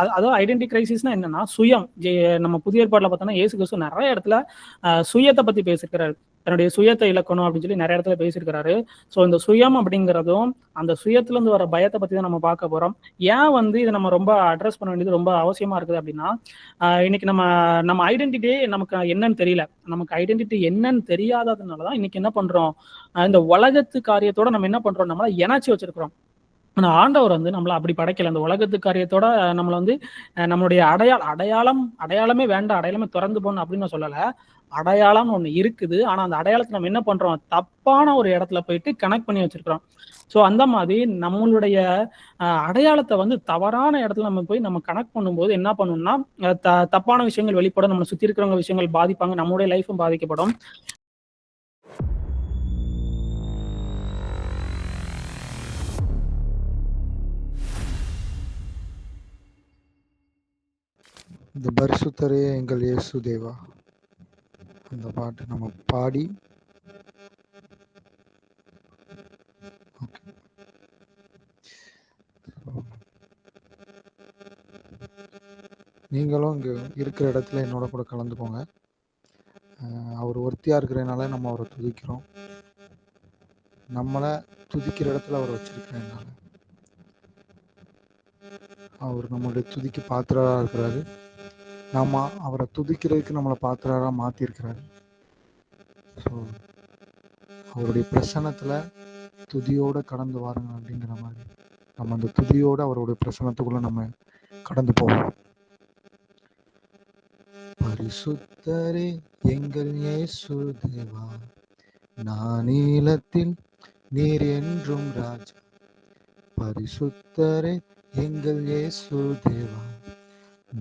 அதாவது ஐடென்டி கிரைசிஸ்னா என்னன்னா சுயம். நம்ம புதிய ஏற்பாடுல பார்த்தோம்னா இயேசு கிறிஸ்து நிறைய இடத்துல சுயத்தை பத்தி பேசியிருக்கிறாரு. தன்னுடைய சுயத்தை இழக்கணும் அப்படின்னு சொல்லி நிறைய இடத்துல பேசியிருக்கிறாரு. ஸோ இந்த சுயம் அப்படிங்கிறதும் அந்த சுயத்துல இருந்து வர பயத்தை பத்தி தான் நம்ம பார்க்க போறோம். ஏன் இதை நம்ம ரொம்ப அட்ரஸ் பண்ண வேண்டியது ரொம்ப அவசியமா இருக்குது அப்படின்னா, இன்னைக்கு நம்ம நம்ம ஐடென்டிட்டியே நமக்கு என்னன்னு தெரியல. நமக்கு ஐடென்டிட்டி என்னன்னு தெரியாததுனாலதான் இன்னைக்கு என்ன பண்றோம், இந்த உலகத்து காரியத்தோட நம்ம என்ன பண்றோம், நம்மள இணைச்சி வச்சிருக்கிறோம். ஆனா ஆண்டவர் நம்மள அப்படி படைக்கல. அந்த உலகத்து காரியத்தோட நம்மள நம்மளுடைய அடையாளமே வேண்டாம், அடையாளமே திறந்து போகணும் அப்படின்னு நான் சொல்லல. அடையாளம் ஒண்ணு இருக்குது. ஆனா அந்த அடையாளத்தை நம்ம என்ன பண்றோம், தப்பான ஒரு இடத்துல போயிட்டு கனெக்ட் பண்ணி வச்சிருக்கிறோம். ஸோ அந்த மாதிரி நம்மளுடைய அடையாளத்தை தவறான இடத்துல நம்ம போய் நம்ம கனெக்ட் பண்ணும்போது என்ன பண்ணணும்னா, தப்பான விஷயங்கள் வெளிப்படும், நம்மளை சுத்தி இருக்கிறவங்க விஷயங்கள் பாதிப்பாங்க, நம்மளுடைய லைஃபும் பாதிக்கப்படும். இந்த பரிசுத்தரே எங்கள் இயேசு தேவா, அந்த பாட்டு நம்ம பாடி நீங்களும் இங்கே இருக்கிற இடத்துல என்னோட கூட கலந்துக்கோங்க. அவர் ஒருத்தியாக இருக்கிறதுனால நம்ம அவரை துதிக்கிறோம். நம்மளை துதிக்கிற இடத்துல அவர் வச்சிருக்கிறதுனால அவர் நம்மளுடைய துதிக்கு பாத்திரராக இருக்கிறாரு. நாம் அவரை துதிக்கிறதுக்கு நம்மளை பாத்திரராக மாற்றிருக்கிறாரு. ஸோ அவருடைய பிரசன்னத்தில் துதியோடு கடந்து வாருங்க அப்படிங்கிற மாதிரி நம்ம அந்த துதியோடு அவருடைய பிரசன்னத்துக்குள்ளே நம்ம கடந்து போவோம். பரிசுத்தரே எங்கள் இயேசு தேவா, நானீலத்தில் நீர் என்றும் ராஜா. பரிசுத்தரே எங்கள் இயேசு தேவா,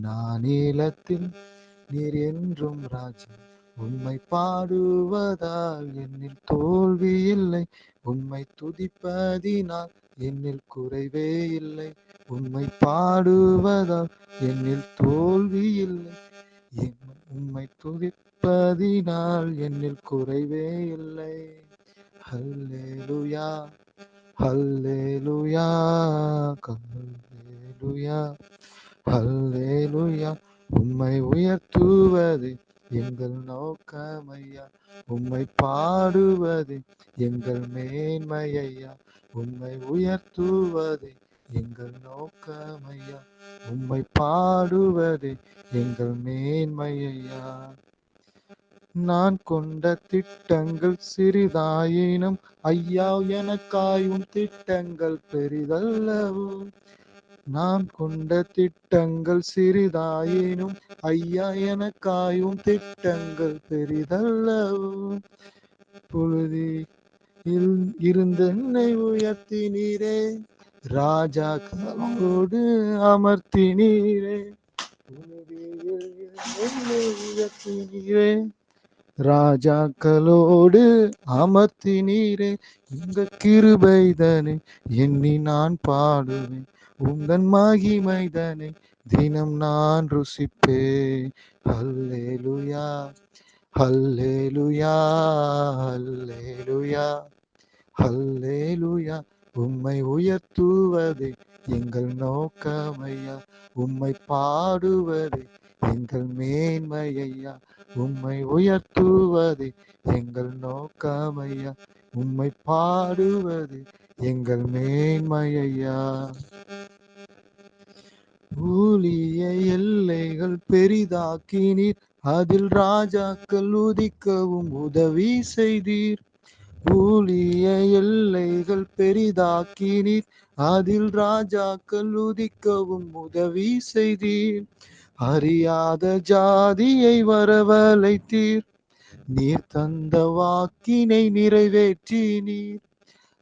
நானீலத்தில் நீர் என்றும் ராஜா. உம்மை பாடுவதால் என்னில் தோல்வி இல்லை, உம்மை துதிப்பதினால் என்னில் குறைவே இல்லை. உம்மை பாடுவதால் என்னில் தோல்வி இல்லை, உம்மை துதிப்பதினால் என்னில் குறைவே இல்லை. ஹல்லேலூயா ஹல்லேலூயா ஹல்லேலூயா ஹல்லேலூயா. உம்மை உயர்த்துவது எங்கள் நோக்கமையா, உம்மை பாடுவது எங்கள் மேன்மையா. உம்மை உயர்த்துவது எங்கள் நோக்கமையா, உம்மை பாடுவது எங்கள் மேன்மையா. நான் கொண்ட திட்டங்கள் சிறிதாயினும் ஐயா எனக்காயும் திட்டங்கள் பெரிதல்லவோ. நான் கொண்ட திட்டங்கள் சிறிதாயினும் ஐயா எனக்காயும் திட்டங்கள் பெரிதல்லவோ. பொழுதில் இருந்து என்னை உயர்த்தினீரே, ராஜாக்களோடு அமர்த்தினீரே. என்னை உயர்த்தினீரே, ராஜாக்களோடு அமர்த்தினீரே. இந்த கிருபைதனை எண்ணி நான் பாடுவேன், உந்தன் மகிமைதனை தினம் நான் ருசிப்பே. ஹல்லேலூயா ஹல்லேலூயா ஹல்லேலூயா ஹல்லேலூயா. உம்மை உயர்த்துவது எங்கள் நோக்கமையா, உம்மை பாடுவது எங்கள் மேன்மையா. உம்மை உயர்த்துவது எங்கள் நோக்கமையா, உம்மை பாடுவது எங்கள் மேன்மையா. ஊழிய எல்லைகள் பெரிதாக்கினீர், அதில் ராஜாக்கள் உதிக்கவும் உதவி செய்தீர். ஊழிய எல்லைகள் பெரிதாக்கினீர், அதில் ராஜாக்கள் உதிக்கவும் உதவி செய்தீர். அறியாத ஜாதியை வரவழைத்தீர், நீர் தந்த வாக்கினை நிறைவேற்றினீர்.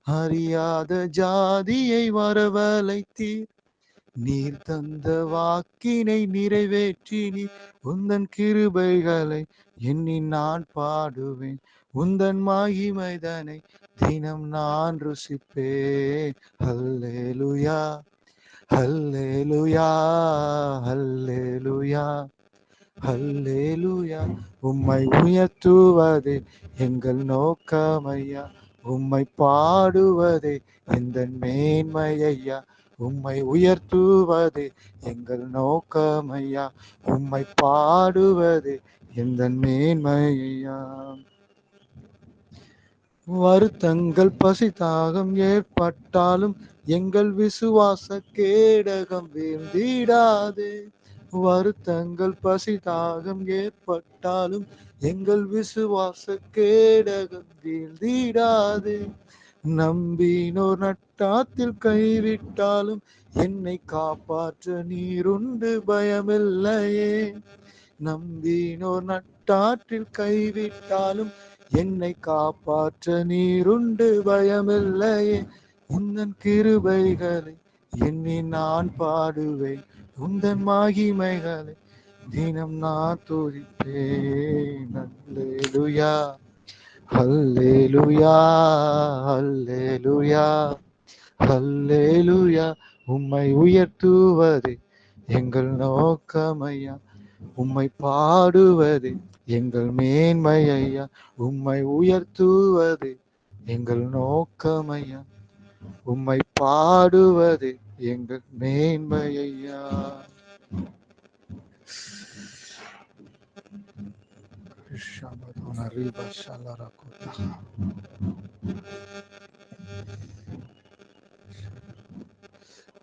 அறியாத ஜாதியை வரவழைத்தீர், நீர் தந்த வாக்கினை நிறைவேற்றினீர். உந்தன் கிருபைகளை எண்ணி நான் பாடுவேன், உந்தன் மகிமைதனை தினம் நான் ருசிப்பே. ஹல்லேலூயா ஹல்லேலூயா ஹல்லேலூயா ஹல்லேலூயா. உம்மை உயர்த்துவதே எங்கள் நோக்கமையா, உம்மை பாடுவதே எந்த மேன்மையா. உம்மை உயர்த்துவது எங்கள் நோக்கமையா, உம்மை பாடுவது எந்த மேன்மையா. வருத்தங்கள் பசி தாகம் ஏற்பட்டாலும் எங்கள் விசுவாச கேடகம் வீழ்ந்திடாது. வருத்தங்கள் பசி தாகம் ஏற்பட்டாலும் எங்கள் விசுவாச கேடகம் வீழ்ந்திடாது. நம்பினோர் நட்டாத்தில் கைவிட்டாலும் என்னை காப்பாற்ற நீருண்டு பயமில்லையே. நம்பினோர் நட்டாற்றில் கைவிட்டாலும் என்னை காப்பாற்ற நீருண்டு பயமில்லையே. உந்தன் கிருபைகளை எண்ணி நான் பாடுவேன், உந்தன் மகிமைகளை தினம் நான் துதிப்பேன். அல்லேலூயா அல்லேலூயா அல்லேலூயா அல்லேலூயா. உம்மை உயர்த்துவது எங்கள் நோக்கமையா, உம்மை பாடுவது எங்கள் மேன்மையா. உம்மை உயர்த்துவது எங்கள் நோக்கமையா, உம்மை பாடுவது எங்கள் மேன்மையா.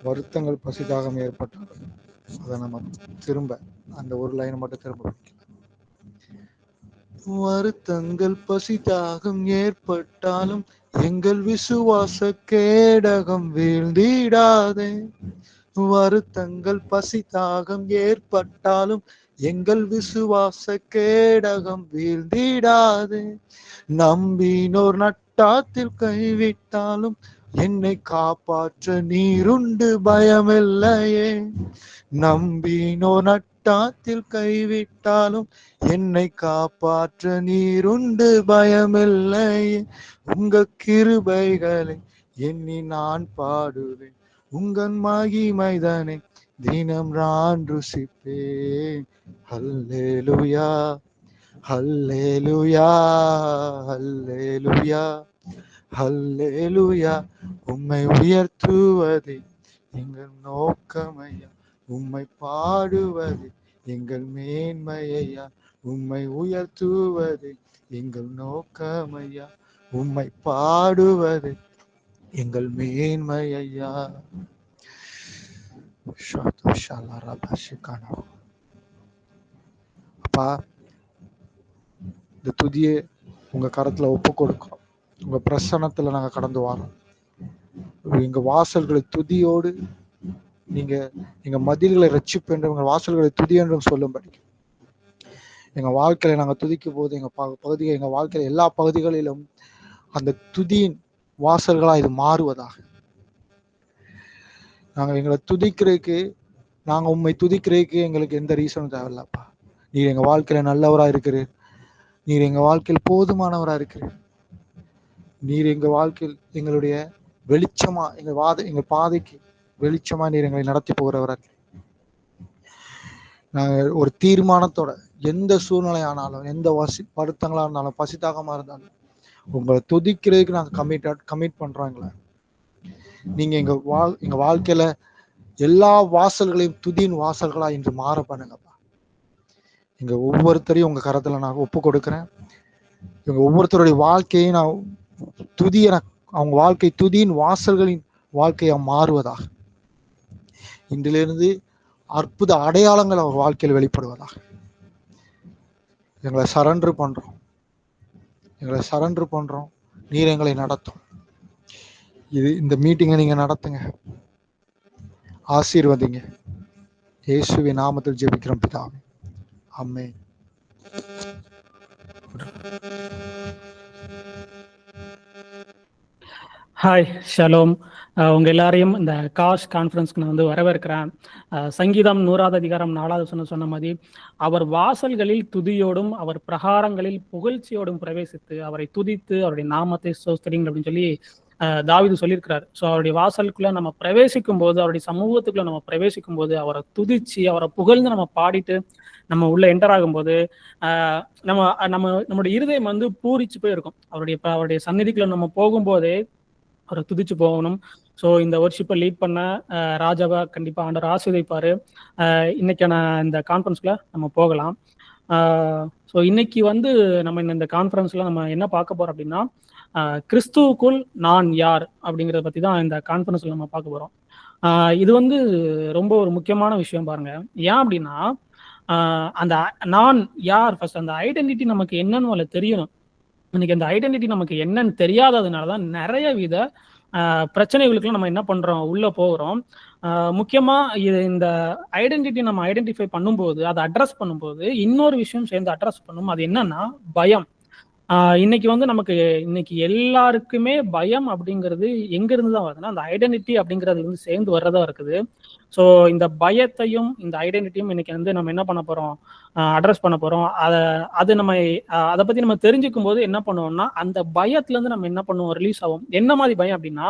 வருத்தங்கள் பசிதாகம் ஏற்பட்டாலும் அதை நம்ம திரும்ப அந்த ஒரு லைனை மட்டும் திரும்ப படிக்கலாம். வருத்தங்கள் பசிதாகம் ஏற்பட்டாலும் எங்கள் விசுவாச கேடகம் வீழ்ந்திடாதே. வருத்தங்கள் பசிதாகம் ஏற்பட்டாலும் எங்கள் விசுவாச கேடகம் வீழ்ந்திடாதே. நம்பினோர் நட்டாத்தில் கைவிட்டாலும் என்னை காப்பாற்ற நீருண்டு பயமில்லையே. நம்பினோர் நட்டாத்தில் கைவிட்டாலும் என்னை காப்பாற்ற நீருண்டு பயமில்லையே. உங்க கிருபைகளை எண்ணி நான் பாடுவேன், உங்கள் மகிமைதனை தினம் நான் ருசிப்பேன். அல்லேலூயா அல்லேலூயா அல்லேலூயா அல்லேலூயா. உம்மை உயர்த்துவது எங்கள் நோக்கமையா, உம்மை பாடுவது எங்கள் மேன்மையா. உம்மை உயர்த்துவது எங்கள் நோக்கமையா, உம்மை பாடுவது எங்கள் மேன்மையா. அப்பா, இந்த துதியை உங்க கரத்துல ஒப்பு கொடுக்கிறோம். உங்க பிரசன்னத்துல நாங்க கடந்து வரோம். எங்க வாசல்களை துதியோடு நீங்க எங்க மதில்களை ரட்சிப்பு என்று உங்க வாசல்களை துதி என்றும் சொல்லும்படி எங்க வாழ்க்கையில நாங்க துதிக்கும் போது எங்க பகுதிகள், எங்க வாழ்க்கையில எல்லா பகுதிகளிலும் அந்த துதியின் வாசல்களா இது மாறுவதாக. நாங்க எங்களை துதிக்கிறதுக்கு, நாங்க உண்மை துதிக்கிறதுக்கு எங்களுக்கு எந்த ரீசனும் தேவையில்லப்பா. நீர் எங்க வாழ்க்கையில நல்லவரா இருக்கிறீர், நீர் எங்க வாழ்க்கையில் போதுமானவரா இருக்கிறீர். நீர் எங்க வாழ்க்கையில் எங்களுடைய வெளிச்சமா, எங்க பாதைக்கு வெளிச்சமா நீர் எங்களை நடத்தி போகிறவரா இருக்கிறீர். நாங்க ஒரு தீர்மானத்தோட எந்த சூழ்நிலை ஆனாலும், எந்த வருத்தங்களா இருந்தாலும், பசிதாகமா இருந்தாலும் உங்களை துதிக்கிறதுக்கு நாங்க கமிட் பண்றோங்களே. நீங்க எங்க வாழ்க்கையில எல்லா வாசல்களையும் துதியின் வாசல்களா இன்று மாற பண்ணுங்கப்பா. எங்க ஒவ்வொருத்தரையும் உங்க கரத்துல நான் ஒப்பு கொடுக்கிறேன். எங்க ஒவ்வொருத்தருடைய வாழ்க்கையை நான் அவங்க வாழ்க்கை துதியின் வாசல்களின் வாழ்க்கையா மாறுவதாக. இன்றிலிருந்து அற்புத அடையாளங்கள் அவர் வாழ்க்கையில் வெளிப்படுவதாக. எங்களை சரண்டர் பண்றோம். நீர் எங்களை நடத்தும். இந்த மீட்டிங்கை நீங்க நடத்துங்க, ஆசீர்வதிங்க. இயேசுவின் நாமத்தில் ஜெபிக்கிறோம் பிதாவே, ஆமென். Hi, shalom. உங்க எல்லாரையும் இந்த காஷ் கான்ஃபரன்ஸ்க்கு நான் வரவேற்கிறேன். சங்கீதம் 100வது அதிகாரம் 4வது சொன்ன மாதிரி, அவர் வாசல்களில் துதியோடும் அவர் பிரகாரங்களில் புகழ்ச்சியோடும் பிரவேசித்து அவரை துதித்து அவருடைய நாமத்தை ஸ்தோத்திரிங்க அப்படின்னு சொல்லி தாவீது சொல்லியிருக்கிறார். ஸோ அவருடைய வாசலுக்குள்ள நம்ம பிரவேசிக்கும் போது, அவருடைய சமூகத்துக்குள்ள நம்ம பிரவேசிக்கும் போது அவரை துதிச்சு அவரை புகழ்ந்து நம்ம பாடிட்டு நம்ம உள்ள என்டர் ஆகும்போது நம்மளுடைய இருதயம் பூரிச்சு போயிருக்கும். அவருடைய சந்நிதிக்குள்ள நம்ம போகும்போதே அவரை துதிச்சு போகணும். ஸோ இந்த ஒர்ஷிப்பை லீட் பண்ண ராஜாவை கண்டிப்பாக ஆண்டவர் ஆசீர்வதிப்பாரு. இன்னைக்கான இந்த கான்ஃபரன்ஸ்ல நம்ம போகலாம். ஸோ இன்னைக்கு வந்து நம்ம இந்த கான்ஃபரன்ஸ்ல நம்ம என்ன பார்க்க போறோம் அப்படின்னா, கிறிஸ்துவுக்குள் நான் யார் அப்படிங்கிறத பத்தி தான் இந்த கான்ஃபரன்ஸ்ல நம்ம பார்க்க போறோம். இது வந்து ரொம்ப ஒரு முக்கியமான விஷயம் பாருங்க. ஏன் அப்படின்னா, அந்த நான் யார் ஃபர்ஸ்ட் அந்த ஐடென்டிட்டி நமக்கு என்னன்னு முதல்ல தெரியணும். இன்னைக்கு அந்த ஐடென்டிட்டி நமக்கு என்னன்னு தெரியாததுனால தான் நிறைய வித பிரச்சனைகளுக்கு நம்ம என்ன பண்றோம், உள்ள போகிறோம். முக்கியமா இந்த ஐடென்டிட்டி நம்ம ஐடென்டிஃபை பண்ணும்போது, அதை அட்ரஸ் பண்ணும்போது இன்னொரு விஷயம் சேர்ந்து அட்ரஸ் பண்ணும். அது என்னன்னா பயம். இன்னைக்கு வந்து நமக்கு இன்னைக்கு எல்லாருக்குமே பயம் அப்படிங்கிறது எங்க இருந்து தான் வருதுன்னா, அந்த ஐடென்டிட்டி அப்படிங்கிறது வந்து சேர்ந்து வர்றதா இருக்குது. ஸோ இந்த பயத்தையும் இந்த ஐடென்டிட்டியும் இன்னைக்கு வந்து நம்ம என்ன பண்ண போறோம், அட்ரஸ் பண்ண போறோம். அது நம்ம அதை பத்தி நம்ம தெரிஞ்சுக்கும் போது என்ன பண்ணுவோம்னா, அந்த பயத்துல இருந்து நம்ம என்ன பண்ணுவோம், ரிலீஸ் ஆகும். என்ன மாதிரி பயம் அப்படின்னா,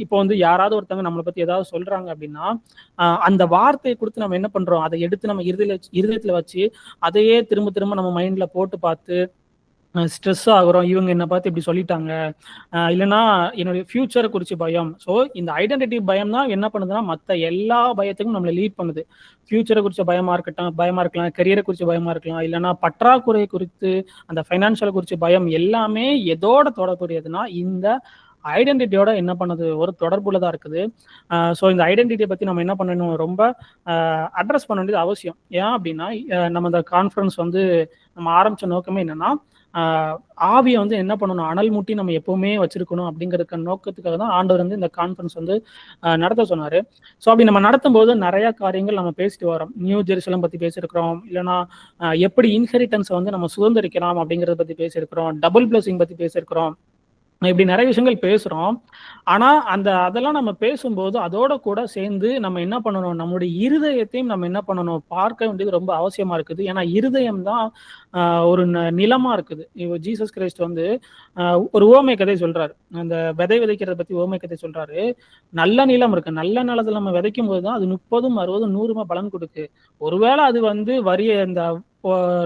இப்போ வந்து யாராவது ஒருத்தவங்க நம்மளை பத்தி ஏதாவது சொல்றாங்க அப்படின்னா, அந்த வார்த்தையை கொடுத்து நம்ம என்ன பண்றோம், அதை எடுத்து நம்ம இருதயத்துல வச்சு அதையே திரும்ப திரும்ப நம்ம மைண்ட்ல போட்டு பார்த்து ஸ்ட்ரெஸ் ஆகுறோம். இவங்க என்ன பார்த்து இப்படி சொல்லிட்டாங்க, இல்லைன்னா என்னுடைய ஃபியூச்சரை குறித்து பயம். ஸோ இந்த ஐடென்டிட்டி பயம் தான் என்ன பண்ணுதுன்னா, மற்ற எல்லா பயத்துக்கும் நம்மளை லீட் பண்ணுது. ஃபியூச்சரை குறித்த பயமா இருக்கலாம், கரியரை குறித்து பயமா இருக்கலாம், இல்லைன்னா பற்றாக்குறை குறித்து, அந்த ஃபைனான்சியல் குறித்து பயம், எல்லாமே எதோட தொடர்புடையதுன்னா இந்த ஐடென்டிட்டியோட என்ன பண்ணுது, ஒரு தொடர்புள்ளதா இருக்குது. ஸோ இந்த ஐடென்டிட்டியை பத்தி நம்ம என்ன பண்ணணும், ரொம்ப அட்ரஸ் பண்ண வேண்டியது அவசியம். ஏன் அப்படின்னா, நம்ம இந்த கான்ஃபரன்ஸ் வந்து நம்ம ஆரம்பிச்ச நோக்கமே என்னன்னா, ஆவியை வந்து என்ன பண்ணணும், அனல் மூட்டி நம்ம எப்பவுமே வச்சிருக்கணும் அப்படிங்கிறதுக்கு நோக்கத்துக்காக தான் ஆண்டவர் வந்து இந்த கான்ஃபரன்ஸ் வந்து நடத்த சொன்னாரு. ஸோ அப்படி நம்ம நடத்தும் போது நிறைய காரியங்கள் நம்ம பேசிட்டு வரோம். நியூ ஜெருசலம் பத்தி பேசியிருக்கிறோம், இல்லைன்னா எப்படி இன்ஹெரிட்டன்ஸை வந்து நம்ம சுதந்திரிக்கலாம் அப்படிங்கிறத பத்தி பேசியிருக்கிறோம், டபுள் பிளஸிங் பத்தி பேசியிருக்கிறோம். இப்படி நிறைய விஷயங்கள் பேசுறோம். ஆனா அதெல்லாம் நம்ம பேசும்போது அதோட கூட சேர்ந்து நம்ம என்ன பண்ணணும், நம்மளுடைய இருதயத்தையும் நம்ம என்ன பண்ணணும், பார்க்க வேண்டியது ரொம்ப அவசியமா இருக்குது. ஏன்னா இருதயம் தான் ஒரு நிலமா இருக்குது. ஜீசஸ் கிரைஸ்ட் வந்து ஒரு உவமை கதை சொல்றாரு. அந்த விதை விதைக்கிறத பத்தி உவமை கதை சொல்றாரு. நல்ல நிலம் இருக்கு, நல்ல நிலத்துல நம்ம விதைக்கும் போதுதான் அது 30, 60, 100 பலன் கொடுக்கு. ஒருவேளை அது வந்து இந்த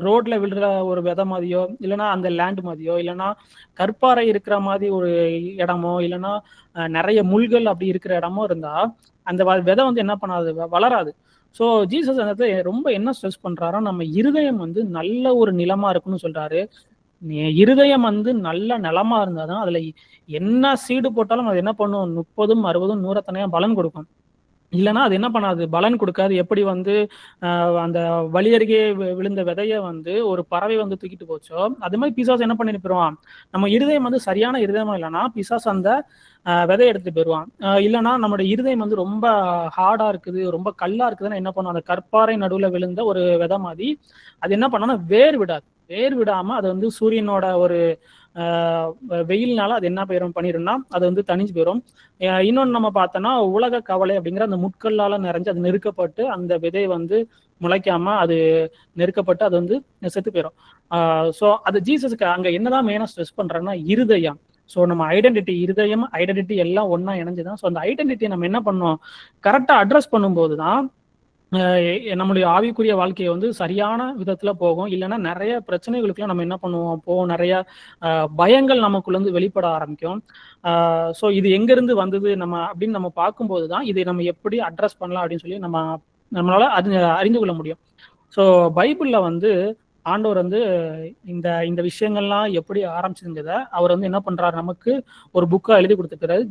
ரோட்ல விழுற ஒரு விதை மாதிரியோ, இல்லைன்னா அந்த லேண்ட் மாதிரியோ, இல்லைன்னா கற்பாறை இருக்கிற மாதிரி ஒரு இடமோ, இல்லைன்னா நிறைய முள்கள் அப்படி இருக்கிற இடமோ இருந்தா அந்த விதை வந்து என்ன பண்ணாது, வளராது. ஸோ ஜீசஸ் அந்த ரொம்ப என்ன ஸ்ட்ரெஸ் பண்றாரோ, நம்ம இருதயம் வந்து நல்ல ஒரு நிலமா இருக்குன்னு சொல்றாரு. இருதயம் வந்து நல்ல நிலமா இருந்தாதான் அதுல என்ன சீடு போட்டாலும் அது என்ன பண்ணும், 30, 60, 100 பலன் கொடுக்கும். இல்லைன்னா அது என்ன பண்ணாது, பலன் கொடுக்காது. எப்படி வந்து அந்த வழி அருகே விழுந்த விதைய வந்து ஒரு பறவை வந்து தூக்கிட்டு போச்சோ, அது மாதிரி பிசாசு என்ன பண்ணிட்டு போயிருவான், நம்ம இருதயம் வந்து சரியான இருதயமா இல்லைன்னா பிசாசு அந்த விதையை எடுத்துட்டு போயிடுவான். இல்லைன்னா நம்மளுடைய இருதயம் வந்து ரொம்ப ஹார்டா இருக்குது, ரொம்ப கல்லா இருக்குதுன்னா என்ன பண்ணும், அந்த கற்பாறை நடுவுல விழுந்த ஒரு விதை மாதிரி அது என்ன பண்ணோம்னா வேர் விடாது. வேர் விடாம அது வந்து சூரியனோட ஒரு வெயில்னால அது என்ன பண்ணிடும்னா அது வந்து தனிஞ்சு போயிடும். இன்னொன்று நம்ம பார்த்தோம்னா உலக கவலை அப்படிங்கிற அந்த முட்களால நிறைஞ்சு அது நெருக்கப்பட்டு அந்த விதை வந்து முளைக்காம அது நெருக்கப்பட்டு அது வந்து செத்து போயிடும். ஸோ அது ஜீசஸுக்கு அங்க என்னதான் மெயினா ஸ்ட்ரெஸ் பண்றாங்கன்னா இருதயம். ஸோ நம்ம ஐடென்டிட்டி, இருதயம் ஐடென்டிட்டி எல்லாம் ஒன்னா இணைஞ்சுதான். ஸோ அந்த ஐடென்டிட்டியை நம்ம என்ன பண்ணோம், கரெக்டா அட்ரஸ் பண்ணும்போது தான் நம்மளுடைய ஆவிக்குரிய வாழ்க்கையை வந்து சரியான விதத்துல போகும். இல்லைன்னா நிறைய பிரச்சனைகளுக்குலாம் நம்ம என்ன பண்ணுவோம், நிறைய பயங்கள் நமக்குள்ள இருந்து வெளிப்பட ஆரம்பிக்கும். ஸோ இது எங்க இருந்து வந்தது நம்ம அப்படின்னு நம்ம பார்க்கும்போது தான் இதை நம்ம எப்படி அட்ரஸ் பண்ணலாம் அப்படின்னு சொல்லி நம்மளால அறிந்து கொள்ள முடியும். ஸோ பைபிள்ல வந்து ஆண்டவர் வந்து இந்த இந்த விஷயங்கள்லாம் எப்படி ஆரம்பிச்சதுங்கிறத அவர் வந்து என்ன பண்றாரு, நமக்கு ஒரு புக்கா எழுதி கொடுத்துருக்கிறாரு.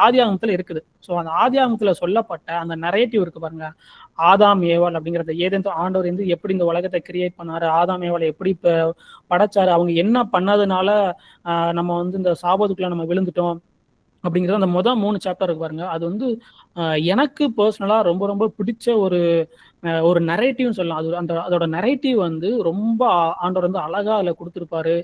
ஆதியாகமத்துல இருக்குது. ஸோ அந்த ஆதியாகமத்துல சொல்லப்பட்ட அந்த நரேட்டிவ் இருக்கு பாருங்க, ஆதாம் ஏவாள் அப்படிங்கிறத ஏதேன் ஆண்டவர் வந்து எப்படி இந்த உலகத்தை கிரியேட் பண்ணாரு, ஆதாம் ஏவாளை எப்படி படைச்சாரு, அவங்க என்ன பண்ணதுனால நம்ம வந்து இந்த சாபத்துக்குள்ள நம்ம விழுந்துட்டோம் அப்படிங்கிறது அந்த 3 சாப்டர் இருக்கு பாருங்க. அது வந்து எனக்கு பர்சனலா ரொம்ப ரொம்ப பிடிச்ச ஒரு நரேட்டிவ்னு சொல்லலாம். அது அதோட நரேட்டிவ் வந்து ரொம்ப ஆண்டவர் வந்து அழகா அதுல கொடுத்துருப்பாரு.